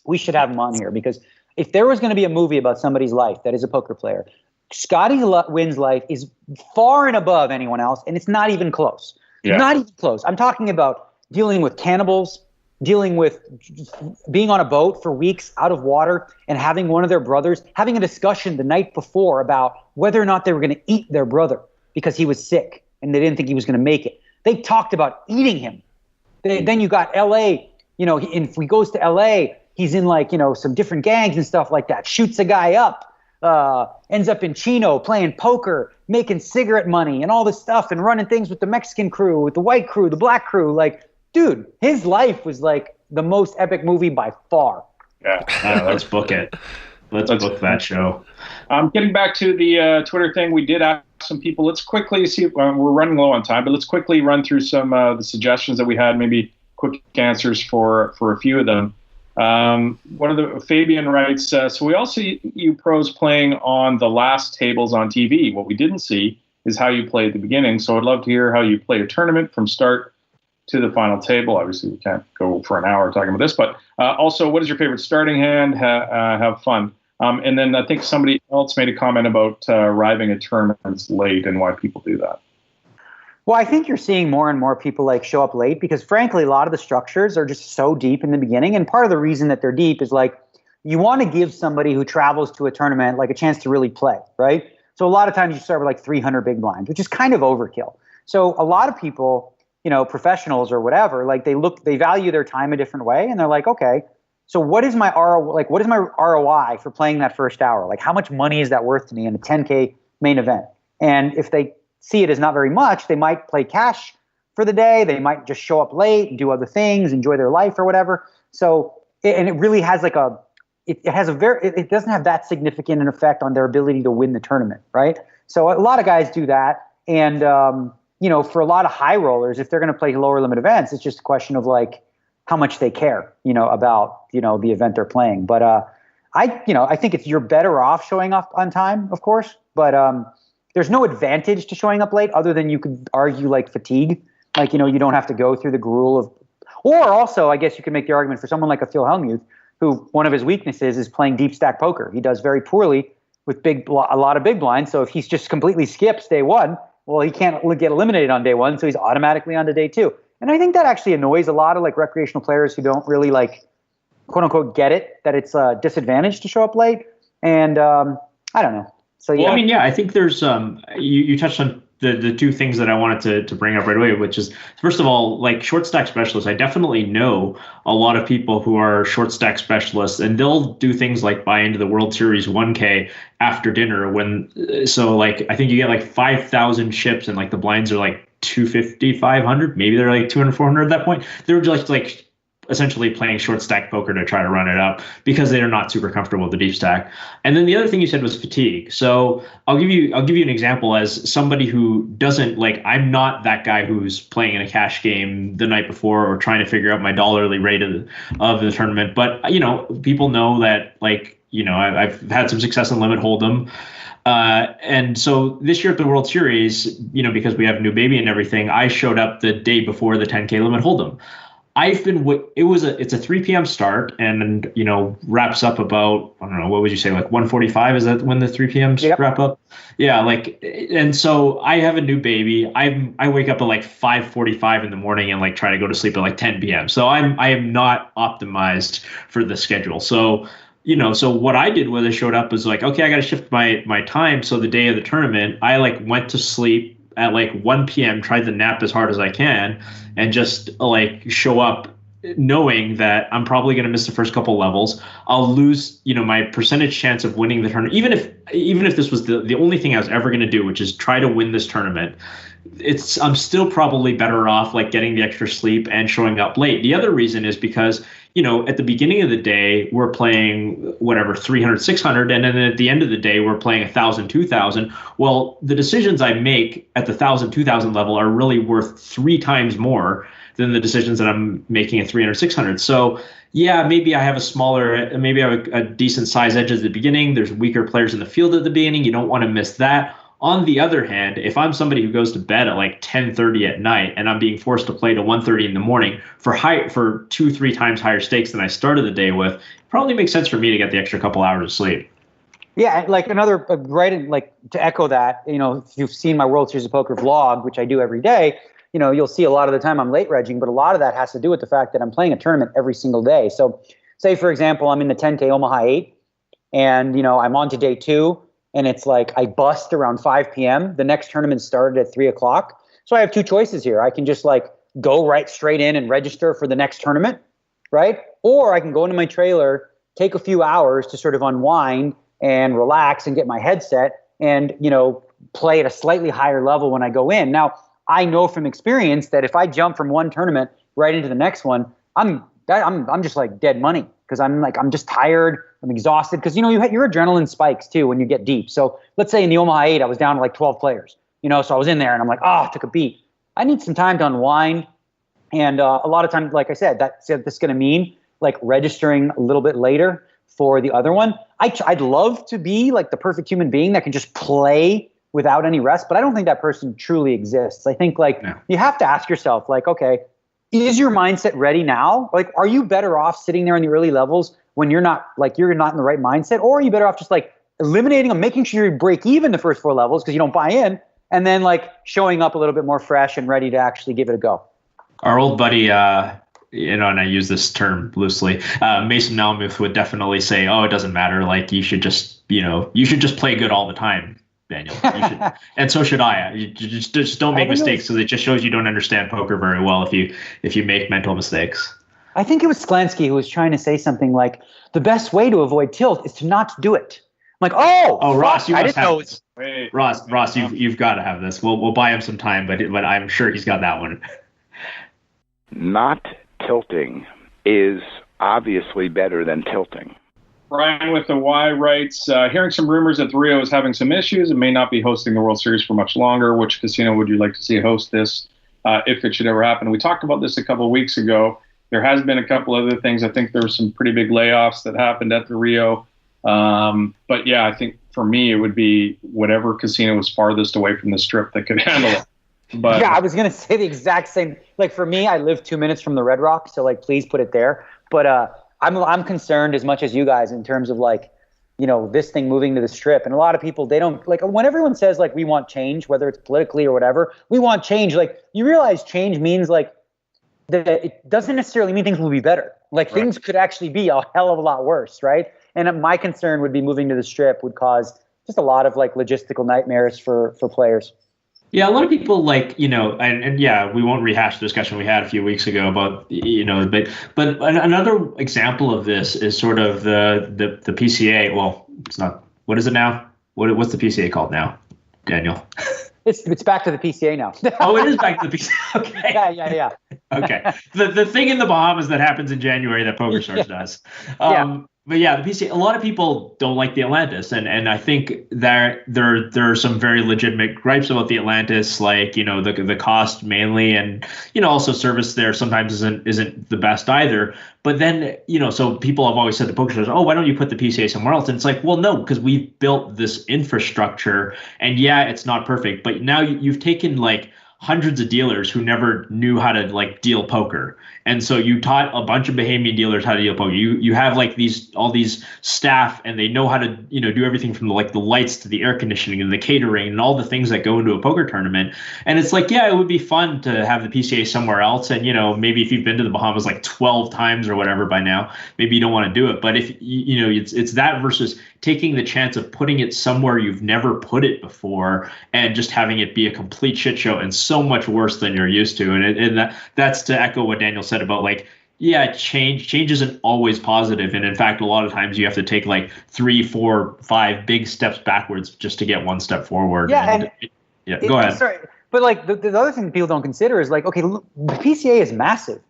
D: We should have him on here because if there was going to be a movie about somebody's life that is a poker player, Scotty Wynn's life is far and above anyone else, and it's not even close. Yeah. Not even close. I'm talking about dealing with cannibals, dealing with being on a boat for weeks out of water and having one of their brothers having a discussion the night before about whether or not they were going to eat their brother because he was sick and they didn't think he was going to make it. They talked about eating him. Then you got L.A., if he goes to L.A., he's in like, some different gangs and stuff like that, shoots a guy up, ends up in Chino playing poker, making cigarette money and all this stuff and running things with the Mexican crew, with the white crew, the black crew. Like, dude, his life was like the most epic movie by far.
A: Yeah,
C: let's book it. Let's book that show.
A: Getting back to the Twitter thing, we did ask some people. Let's quickly see. We're running low on time, but let's quickly run through some the suggestions that we had. Maybe quick answers for a few of them. Fabian writes, so we all see you pros playing on the last tables on TV. What we didn't see is how you play at the beginning. So I'd love to hear how you play a tournament from start to the final table. Obviously, we can't go for an hour talking about this, but also, what is your favorite starting hand? Have fun. And then I think somebody else made a comment about arriving at tournaments late and why people do that.
D: Well, I think you're seeing more and more people like show up late because, frankly, a lot of the structures are just so deep in the beginning. And part of the reason that they're deep is like you want to give somebody who travels to a tournament like a chance to really play, right? So a lot of times you start with like 300 big blinds, which is kind of overkill. So a lot of people, professionals or whatever, like they value their time a different way, and they're like, okay, so what is my ROI for playing that first hour? Like, how much money is that worth to me in a 10K main event? And if they see it as not very much, they might play cash for the day. They might just show up late and do other things, enjoy their life or whatever. So, it really has like it doesn't have that significant an effect on their ability to win the tournament, right? So a lot of guys do that, and for a lot of high rollers, if they're going to play lower limit events, it's just a question of like how much they care, about, the event they're playing. But I think you're better off showing up on time, of course, but there's no advantage to showing up late other than you could argue like fatigue. Like, you don't have to go through the gruel of, or also I guess you could make the argument for someone like a Phil Hellmuth, who one of his weaknesses is playing deep stack poker. He does very poorly with a lot of big blinds. So if he's just completely skips day one, well, he can't get eliminated on day one, so he's automatically on to day two. And I think that actually annoys a lot of like recreational players who don't really like, quote unquote, get it, that it's a disadvantage to show up late. And I don't know. So yeah.
C: Well, I think there's you touched on the two things that I wanted to bring up right away, which is, first of all, like short stack specialists. I definitely know a lot of people who are short stack specialists, and they'll do things like buy into the World Series 1K after dinner I think you get like 5,000 chips and like the blinds are like 250, 500, maybe they're like 200, 400 at that point. They're just like essentially playing short stack poker to try to run it up because they're not super comfortable with the deep stack. And then the other thing you said was fatigue. So I'll give you an example as somebody who doesn't like, I'm not that guy who's playing in a cash game the night before or trying to figure out my dollarly rate of the tournament. But, people know that, like, I've had some success in limit hold'em. And so this year at the World Series, because we have a new baby and everything, I showed up the day before the 10K limit hold'em. It's a 3 p.m. start and, wraps up about, I don't know, what would you say, like 1:45? Is that when the 3 p.m. wrap up? Yeah. And so I have a new baby. I wake up at like 5:45 in the morning and like try to go to sleep at like 10 p.m. So I am not optimized for the schedule. So, so what I did when I showed up was like, okay, I got to shift my time. So the day of the tournament, I like went to sleep at like 1 p.m., tried to nap as hard as I can, and just like show up knowing that I'm probably going to miss the first couple levels. I'll lose, my percentage chance of winning the tournament. Even if this was the only thing I was ever going to do, which is try to win this tournament, I'm still probably better off like getting the extra sleep and showing up late. The other reason is because, at the beginning of the day, we're playing whatever, 300, 600. And then at the end of the day, we're playing 1,000, 2,000. Well, the decisions I make at the 1,000, 2,000 level are really worth 3 times more than the decisions that I'm making at 300, 600. So yeah, maybe I have a decent size edge at the beginning. There's weaker players in the field at the beginning. You don't want to miss that. On the other hand, if I'm somebody who goes to bed at like 10:30 at night and I'm being forced to play to 1:30 in the morning for 2-3 times higher stakes than I started the day with, it probably makes sense for me to get the extra couple hours of sleep.
D: Yeah, like another like to echo that, if you've seen my World Series of Poker vlog, which I do every day, you'll see a lot of the time I'm late regging, but a lot of that has to do with the fact that I'm playing a tournament every single day. So say, for example, I'm in the 10K Omaha 8 and, I'm on to day 2. And it's like I bust around 5 p.m. The next tournament started at 3 o'clock. So I have 2 choices here. I can just like go right straight in and register for the next tournament, right? Or I can go into my trailer, take a few hours to sort of unwind and relax and get my headset and, play at a slightly higher level when I go in. Now, I know from experience that if I jump from one tournament right into the next one, I'm just like dead money because I'm just tired. I'm exhausted because, your adrenaline spikes too when you get deep. So let's say in the Omaha 8, I was down to like 12 players, so I was in there and I'm like, I took a beat. I need some time to unwind. And a lot of times, like I said, that's going to mean like registering a little bit later for the other one. I'd love to be like the perfect human being that can just play without any rest, but I don't think that person truly exists. I think you have to ask yourself like, okay, is your mindset ready now? Like, are you better off sitting there in the early levels when you're not in the right mindset? Or are you better off just like eliminating them, making sure you break even the first 4 levels because you don't buy in, and then like showing up a little bit more fresh and ready to actually give it a go?
C: Our old buddy, and I use this term loosely, Mason Malmuth would definitely say, it doesn't matter. Like you should just play good all the time, Daniel. You should, and so should I. You just don't make mistakes because it just shows you don't understand poker very well if you make mental mistakes.
D: I think it was Sklansky who was trying to say something like, the best way to avoid tilt is to not do it. I'm like,
C: Ross, you
D: I
C: must
D: didn't know
C: have this. Ross, you've got to have this. We'll buy him some time, but I'm sure he's got that one.
H: Not tilting is obviously better than tilting.
A: Brian with the Y writes, hearing some rumors that the Rio is having some issues and may not be hosting the World Series for much longer. Which casino would you like to see host this if it should ever happen? We talked about this a couple of weeks ago. There has been a couple other things. I think there were some pretty big layoffs that happened at the Rio. But yeah, I think for me, it would be whatever casino was farthest away from the strip that could handle it. But
D: yeah, I was going to say the exact same. Like for me, I live 2 minutes from the Red Rock. So like, please put it there. But I'm concerned as much as you guys in terms of like, this thing moving to the strip. And a lot of people, they don't like when everyone says like, we want change, whether it's politically or whatever, we want change. Like you realize change means like, that it doesn't necessarily mean things will be better. Like things could actually be a hell of a lot worse, right? And my concern would be moving to the strip would cause just a lot of like logistical nightmares for players.
C: Yeah, a lot of people like, and yeah, we won't rehash the discussion we had a few weeks ago about, but another example of this is sort of the PCA. Well, it's not. What is it now? What's the PCA called now, Daniel?
D: It's back to the PCA now.
C: Oh, it is back to the PCA. Okay.
D: Yeah.
C: Okay. The thing in the Bahamas that happens in January that PokerStars does. But yeah, the PCA, a lot of people don't like the Atlantis, and I think that there are some very legitimate gripes about the Atlantis, like, you know, the cost mainly, and, you know, also service there sometimes isn't the best either. But then, you know, so people have always said to PokerStars, oh, why don't you put the PCA somewhere else? And it's like, well, no, because we've built this infrastructure, and yeah, it's not perfect, but now you've taken like hundreds of dealers who never knew how to like deal poker. And so you taught a bunch of Bahamian dealers how to deal poker. You have like all these staff, and they know how to, you know, do everything from like the lights to the air conditioning and the catering and all the things that go into a poker tournament. And it's like, yeah, it would be fun to have the PCA somewhere else. And, you know, maybe if you've been to the Bahamas like 12 times or whatever by now, maybe you don't want to do it. But if you know, it's that versus taking the chance of putting it somewhere you've never put it before and just having it be a complete shit show and so much worse than you're used to. And that's to echo what Daniel said about like, yeah, change isn't always positive. And in fact, a lot of times you have to take like 3, 4, 5 big steps backwards just to get one step forward.
D: Yeah.
C: Go ahead.
D: Sorry, but like the other thing that people don't consider is like, okay, look, the PCA is massive.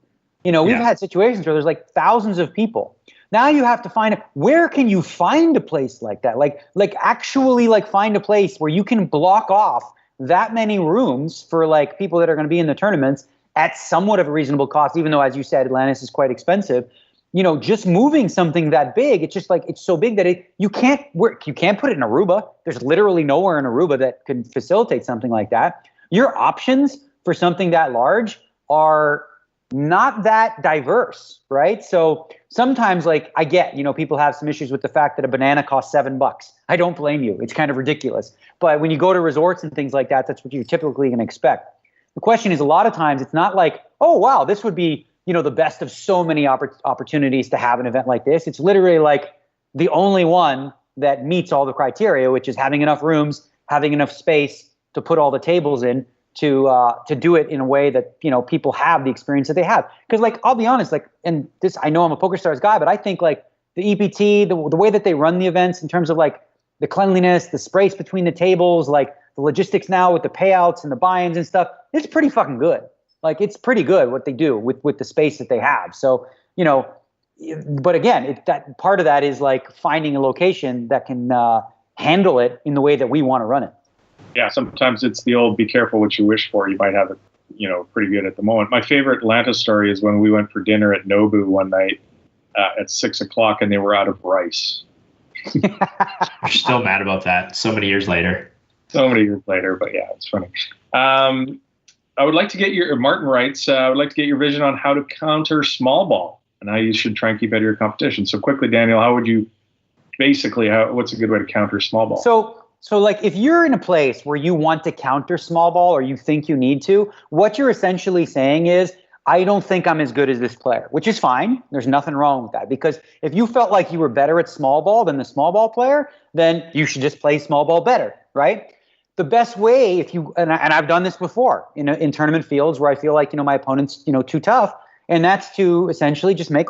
D: You know, we've had situations where there's like thousands of people. Now you have to find where can you find a place like that? Like actually like find a place where you can block off that many rooms for like people that are going to be in the tournaments at somewhat of a reasonable cost, even though, as you said, Atlantis is quite expensive. You know, just moving something that big, it's just like it's so big that you can't put it in Aruba. There's literally nowhere in Aruba that could facilitate something like that. Your options for something that large are not that diverse, right? So sometimes, like, I get, you know, people have some issues with the fact that a banana costs $7. I don't blame you. It's kind of ridiculous. But when you go to resorts and things like that, that's what you're typically going to expect. The question is, a lot of times it's not like, oh, wow, this would be, you know, the best of so many opportunities to have an event like this. It's literally like the only one that meets all the criteria, which is having enough rooms, having enough space to put all the tables in, to do it in a way that, you know, people have the experience that they have. Because, like, I'll be honest, like, and this, I know I'm a PokerStars guy, but I think like the EPT, the way that they run the events in terms of like the cleanliness, the space between the tables, like the logistics now with the payouts and the buy-ins and stuff, it's pretty fucking good. Like, it's pretty good what they do with the space that they have. So, you know, but again, that part of that is like finding a location that can handle it in the way that we want to run it.
A: Yeah, sometimes it's the old be careful what you wish for. You might have it, you know, pretty good at the moment. My favorite Atlanta story is when we went for dinner at Nobu one night at 6:00 and they were out of rice.
C: You're still mad about that so many years later.
A: So many years later, but yeah, it's funny. I would like to get Martin writes, I would like to get your vision on how to counter small ball and how you should try and keep out of your competition. So quickly, Daniel, how would you what's a good way to counter small ball?
D: So like if you're in a place where you want to counter small ball or you think you need to, what you're essentially saying is, I don't think I'm as good as this player, which is fine. There's nothing wrong with that, because if you felt like you were better at small ball than the small ball player, then you should just play small ball better, right? The best way, and I've done this before in tournament fields where I feel like, you know, my opponent's, you know, too tough, and that's to essentially just make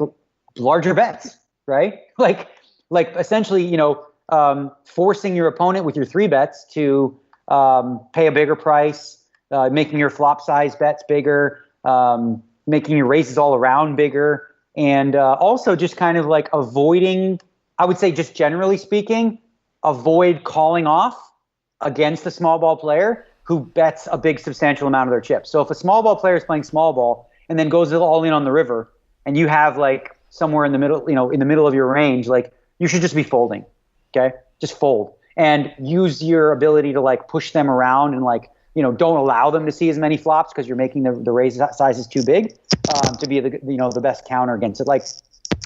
D: larger bets, right? Like essentially, you know, forcing your opponent with your 3 bets to pay a bigger price, making your flop size bets bigger, making your raises all around bigger, and also just kind of like avoiding, I would say just generally speaking, avoid calling off against the small ball player who bets a big substantial amount of their chips. So if a small ball player is playing small ball and then goes all in on the river, and you have like somewhere in the middle, you know, in the middle of your range, like you should just be folding. Okay, just fold and use your ability to like push them around and like, you know, don't allow them to see as many flops because you're making the raise sizes too big to be the best counter against it. Like,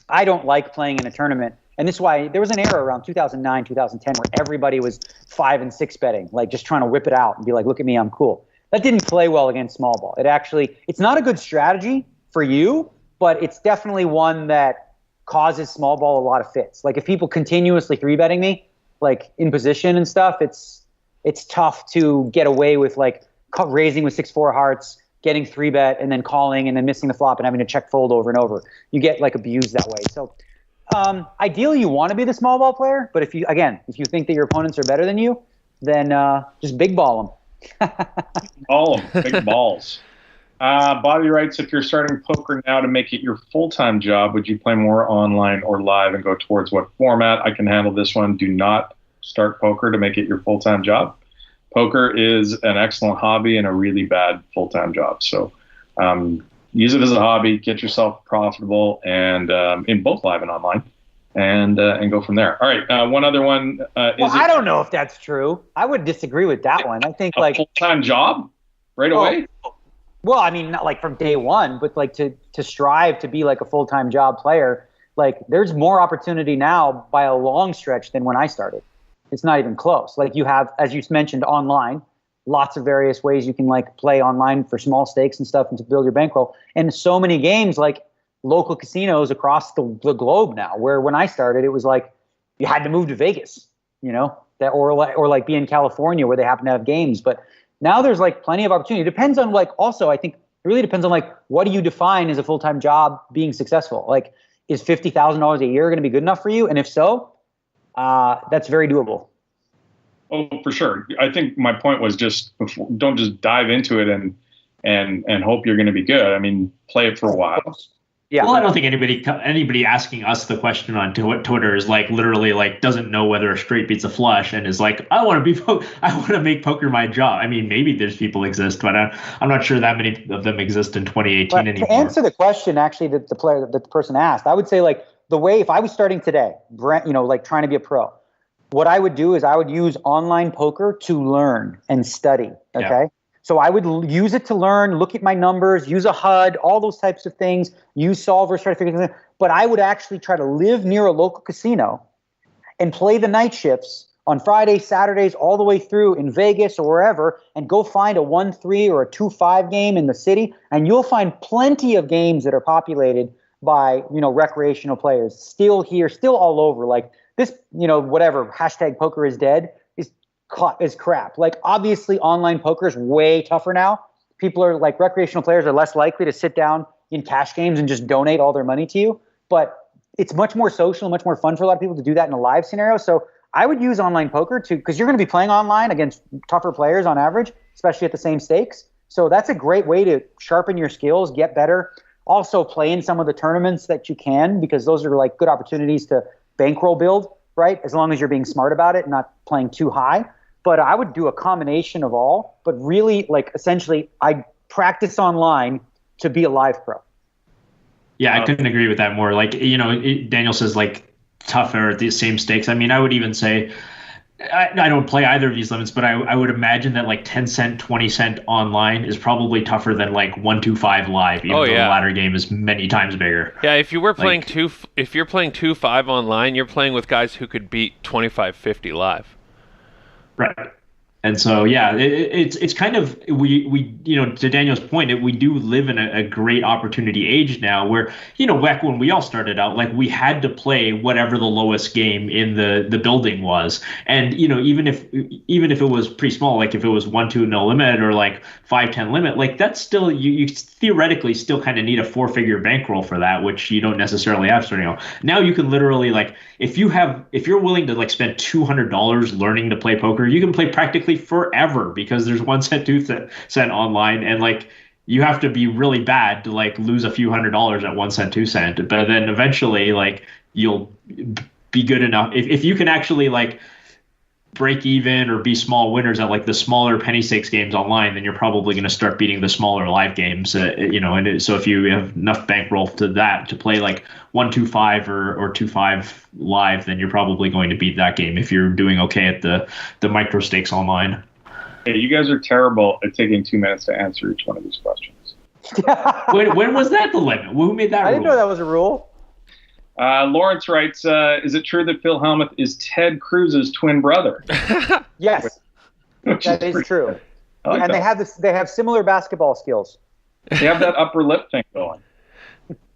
D: I don't like playing in a tournament, and this is why there was an era around 2009, 2010 where everybody was 5 and 6 betting, like just trying to whip it out and be like, look at me, I'm cool. That didn't play well against small ball. It's not a good strategy for you, but it's definitely one that causes small ball a lot of fits. Like if people continuously 3-betting me, like in position and stuff, it's tough to get away with like raising with 6-4 hearts, getting 3-bet and then calling and then missing the flop and having to check fold over and over. You get like abused that way. So ideally you want to be the small ball player, but if you think that your opponents are better than you, then just big ball
A: All of them, big balls. Bobby writes, if you're starting poker now to make it your full-time job, would you play more online or live and go towards what format? I can handle this one. Do not start poker to make it your full-time job. Poker is an excellent hobby and a really bad full-time job. So use it as a hobby, get yourself profitable, and in both live and online, and go from there. All right, one other one.
D: I don't know if that's true. I would disagree with that one. I think
A: a full-time job right away.
D: Well, I mean, not like from day one, but like to strive to be like a full-time job player. Like there's more opportunity now by a long stretch than when I started. It's not even close. Like you have, as you mentioned, online, lots of various ways you can like play online for small stakes and stuff and to build your bankroll. And so many games like local casinos across the globe now, where when I started, it was like you had to move to Vegas, or like be in California where they happen to have games. But now there's like plenty of opportunity. It depends on like, also, I think it really depends on like, what do you define as a full-time job being successful? Like, is $50,000 a year going to be good enough for you? And if so, that's very doable.
A: Oh, for sure. I think my point was don't just dive into it and hope you're going to be good. I mean, play it for a while.
C: Yeah. Well, I don't think anybody asking us the question on Twitter is like literally like doesn't know whether a straight beats a flush and is like, I want to make poker my job. I mean, maybe there's people exist, but I'm not sure that many of them exist in 2018 anymore.
D: To answer the question, actually, that the person asked, I would say like the way if I was starting today, like trying to be a pro, what I would do is I would use online poker to learn and study. Okay. Yeah. So I would use it to learn, look at my numbers, use a HUD, all those types of things, use solvers, try to figure things out. But I would actually try to live near a local casino and play the night shifts on Fridays, Saturdays, all the way through in Vegas or wherever, and go find a 1-3 or a 2-5 game in the city. And you'll find plenty of games that are populated by, recreational players still here, still all over. Like this, whatever, hashtag poker is dead is crap. Like obviously online poker is way tougher now. People are like recreational players are less likely to sit down in cash games and just donate all their money to you. But it's much more social, much more fun for a lot of people to do that in a live scenario. So I would use online poker because you're going to be playing online against tougher players on average, especially at the same stakes. So that's a great way to sharpen your skills, get better. Also play in some of the tournaments that you can, because those are like good opportunities to bankroll build, right? As long as you're being smart about it and not playing too high. But I would do a combination of all, but really like essentially I practice online to be a live pro.
C: Yeah, I couldn't agree with that more. Like, Daniel says like tougher at the same stakes. I mean, I would even say I don't play either of these limits, but I would imagine that like 10 cent, 20 cent online is probably tougher than like 1-2-5 live, even though the latter game is many times bigger.
E: Yeah, if you're playing 2-5 online, you're playing with guys who could beat 25-50 live.
C: Right. And so, yeah, it's kind of, we to Daniel's point, we do live in a great opportunity age now where, back when we all started out, like we had to play whatever the lowest game in the building was. And, even if it was pretty small, like if it was 1-2 no limit or like 5-10 limit, like that's still, you theoretically still kind of need a 4-figure bankroll for that, which you don't necessarily have starting out. Now you can literally like, if you're willing to like spend $200 learning to play poker, you can play practically forever because there's 1 cent, 2 cent online, and like you have to be really bad to like lose a few $100s at 1 cent, 2 cent, but then eventually like you'll be good enough if you can actually like break even or be small winners at like the smaller penny stakes games online, then you're probably going to start beating the smaller live games, and so if you have enough bankroll to play like 1-2-5 or 2-5 live, then you're probably going to beat that game if you're doing okay at the micro stakes online.
A: Hey, you guys are terrible at taking 2 minutes to answer each one of these questions.
C: when was that the limit? Who made that rule?
D: I didn't know that was a rule.
A: Lawrence writes, is it true that Phil Hellmuth is Ted Cruz's twin brother?
D: Yes, that is true.
A: Like
D: and
A: that.
D: they have similar basketball skills.
A: They have that upper lip thing going.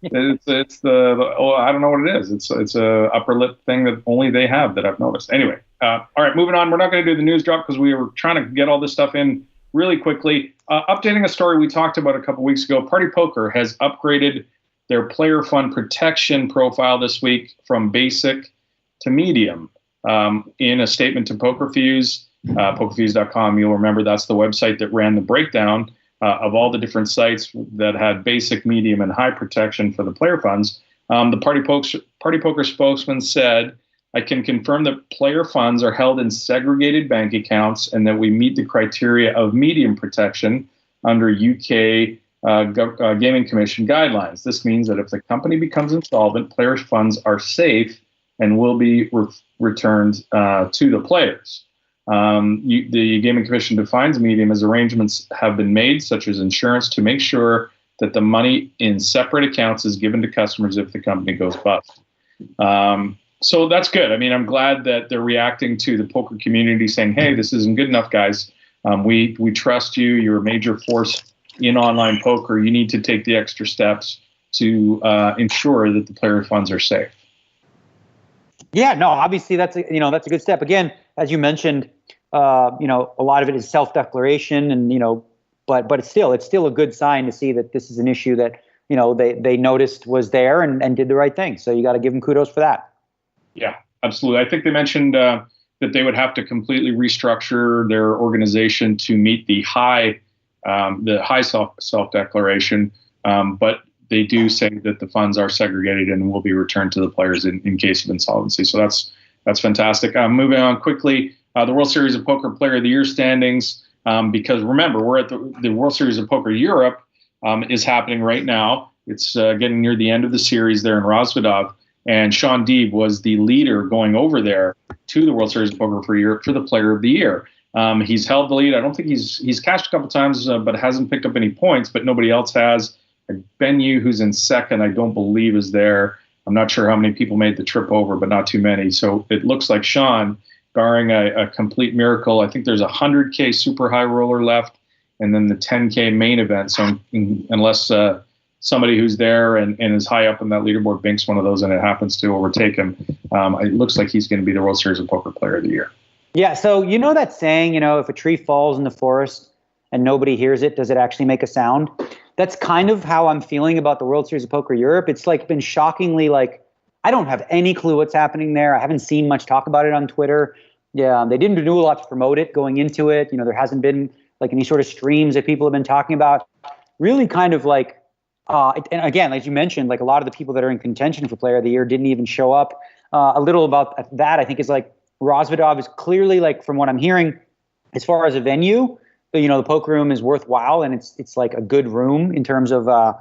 A: It's I don't know what it is. It's a upper lip thing that only they have that I've noticed. Anyway, all right, moving on. We're not going to do the news drop because we were trying to get all this stuff in really quickly. Updating a story we talked about a couple weeks ago. Party Poker has upgraded their player fund protection profile this week from basic to medium. In a statement to PokerFuse, pokerfees.com, you'll remember that's the website that ran the breakdown of all the different sites that had basic, medium, and high protection for the player funds. The Party Poker spokesman said, I can confirm that player funds are held in segregated bank accounts and that we meet the criteria of medium protection under UK Gaming Commission guidelines. This means that if the company becomes insolvent, players' funds are safe and will be returned to the players. The Gaming Commission defines medium as arrangements have been made, such as insurance, to make sure that the money in separate accounts is given to customers if the company goes bust. So that's good. I mean, I'm glad that they're reacting to the poker community saying, hey, this isn't good enough, guys. We trust you. You're a major force in online poker. You need to take the extra steps to ensure that the player funds are safe.
D: Yeah, no, obviously that's a good step. Again, as you mentioned, a lot of it is self-declaration, and but it's still a good sign to see that this is an issue that they noticed was there and did the right thing. So you got to give them kudos for that.
A: Yeah, absolutely. I think they mentioned that they would have to completely restructure their organization to meet the high self-declaration, but they do say that the funds are segregated and will be returned to the players in case of insolvency. So that's fantastic. Moving on quickly, the World Series of Poker Player of the Year standings, because remember, we're at the World Series of Poker Europe is happening right now. It's getting near the end of the series there in Rosvadov, and Sean Deeb was the leader going over there to the World Series of Poker for Europe for the Player of the Year. He's held the lead. I don't think he's cashed a couple times, but hasn't picked up any points, but nobody else has. Ben Yu, who's in second, I don't believe is there. I'm not sure how many people made the trip over, but not too many. So it looks like Sean, barring a complete miracle, I think there's a 100K super high roller left, and then the 10K main event. So unless somebody who's there and is high up in that leaderboard banks one of those and it happens to overtake him, it looks like he's going to be the World Series of Poker Player of the Year.
D: Yeah, so that saying, if a tree falls in the forest and nobody hears it, does it actually make a sound? That's kind of how I'm feeling about the World Series of Poker Europe. It's been shockingly I don't have any clue what's happening there. I haven't seen much talk about it on Twitter. Yeah, they didn't do a lot to promote it going into it. There hasn't been any sort of streams that people have been talking about. Really kind of and again, as you mentioned, a lot of the people that are in contention for Player of the Year didn't even show up. A little about that, I think, is Rosvadov is clearly, from what I'm hearing, as far as a venue, the poker room is worthwhile, and it's a good room in terms of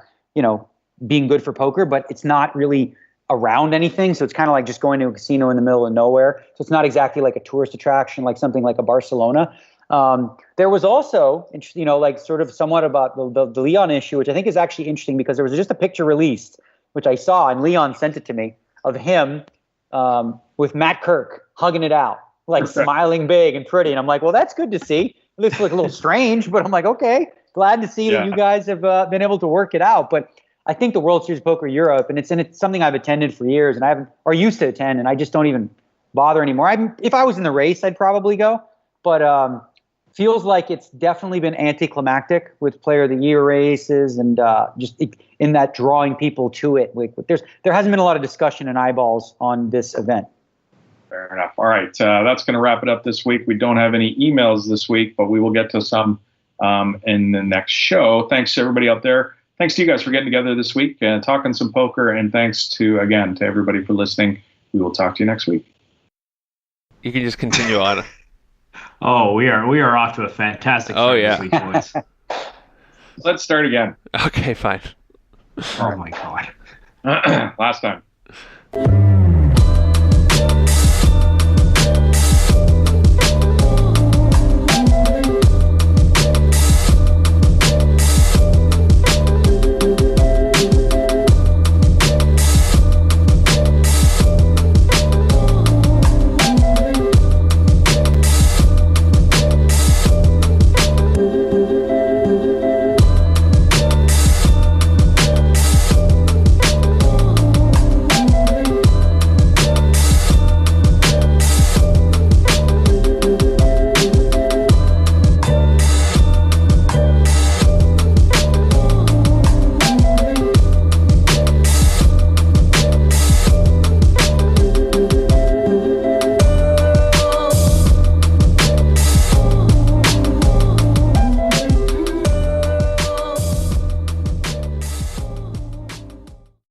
D: being good for poker, but it's not really around anything. So it's kind of just going to a casino in the middle of nowhere. So it's not exactly a tourist attraction like something like a Barcelona. There was also, sort of somewhat about the Leon issue, which I think is actually interesting because there was just a picture released, which I saw, and Leon sent it to me, of him with Matt Kirk hugging it out, smiling big and pretty. And I'm like, well, that's good to see. It looks a little strange, but I'm like, okay, glad to see that you guys have been able to work it out. But I think the World Series of Poker Europe, and it's something I've attended for years, and used to attend, and I just don't even bother anymore. If I was in the race, I'd probably go, but feels like it's definitely been anticlimactic with Player of the Year races and just in that drawing people to it. There hasn't been a lot of discussion and eyeballs on this event.
A: Fair enough. All right. That's going to wrap it up this week. We don't have any emails this week, but we will get to some in the next show. Thanks to everybody out there. Thanks to you guys for getting together this week and talking some poker. And thanks to everybody for listening. We will talk to you next week.
E: You can just continue on.
C: Oh, we are off to a fantastic start this week, boys.
A: Let's start again.
E: Okay, fine.
C: Oh, my God.
A: Last time.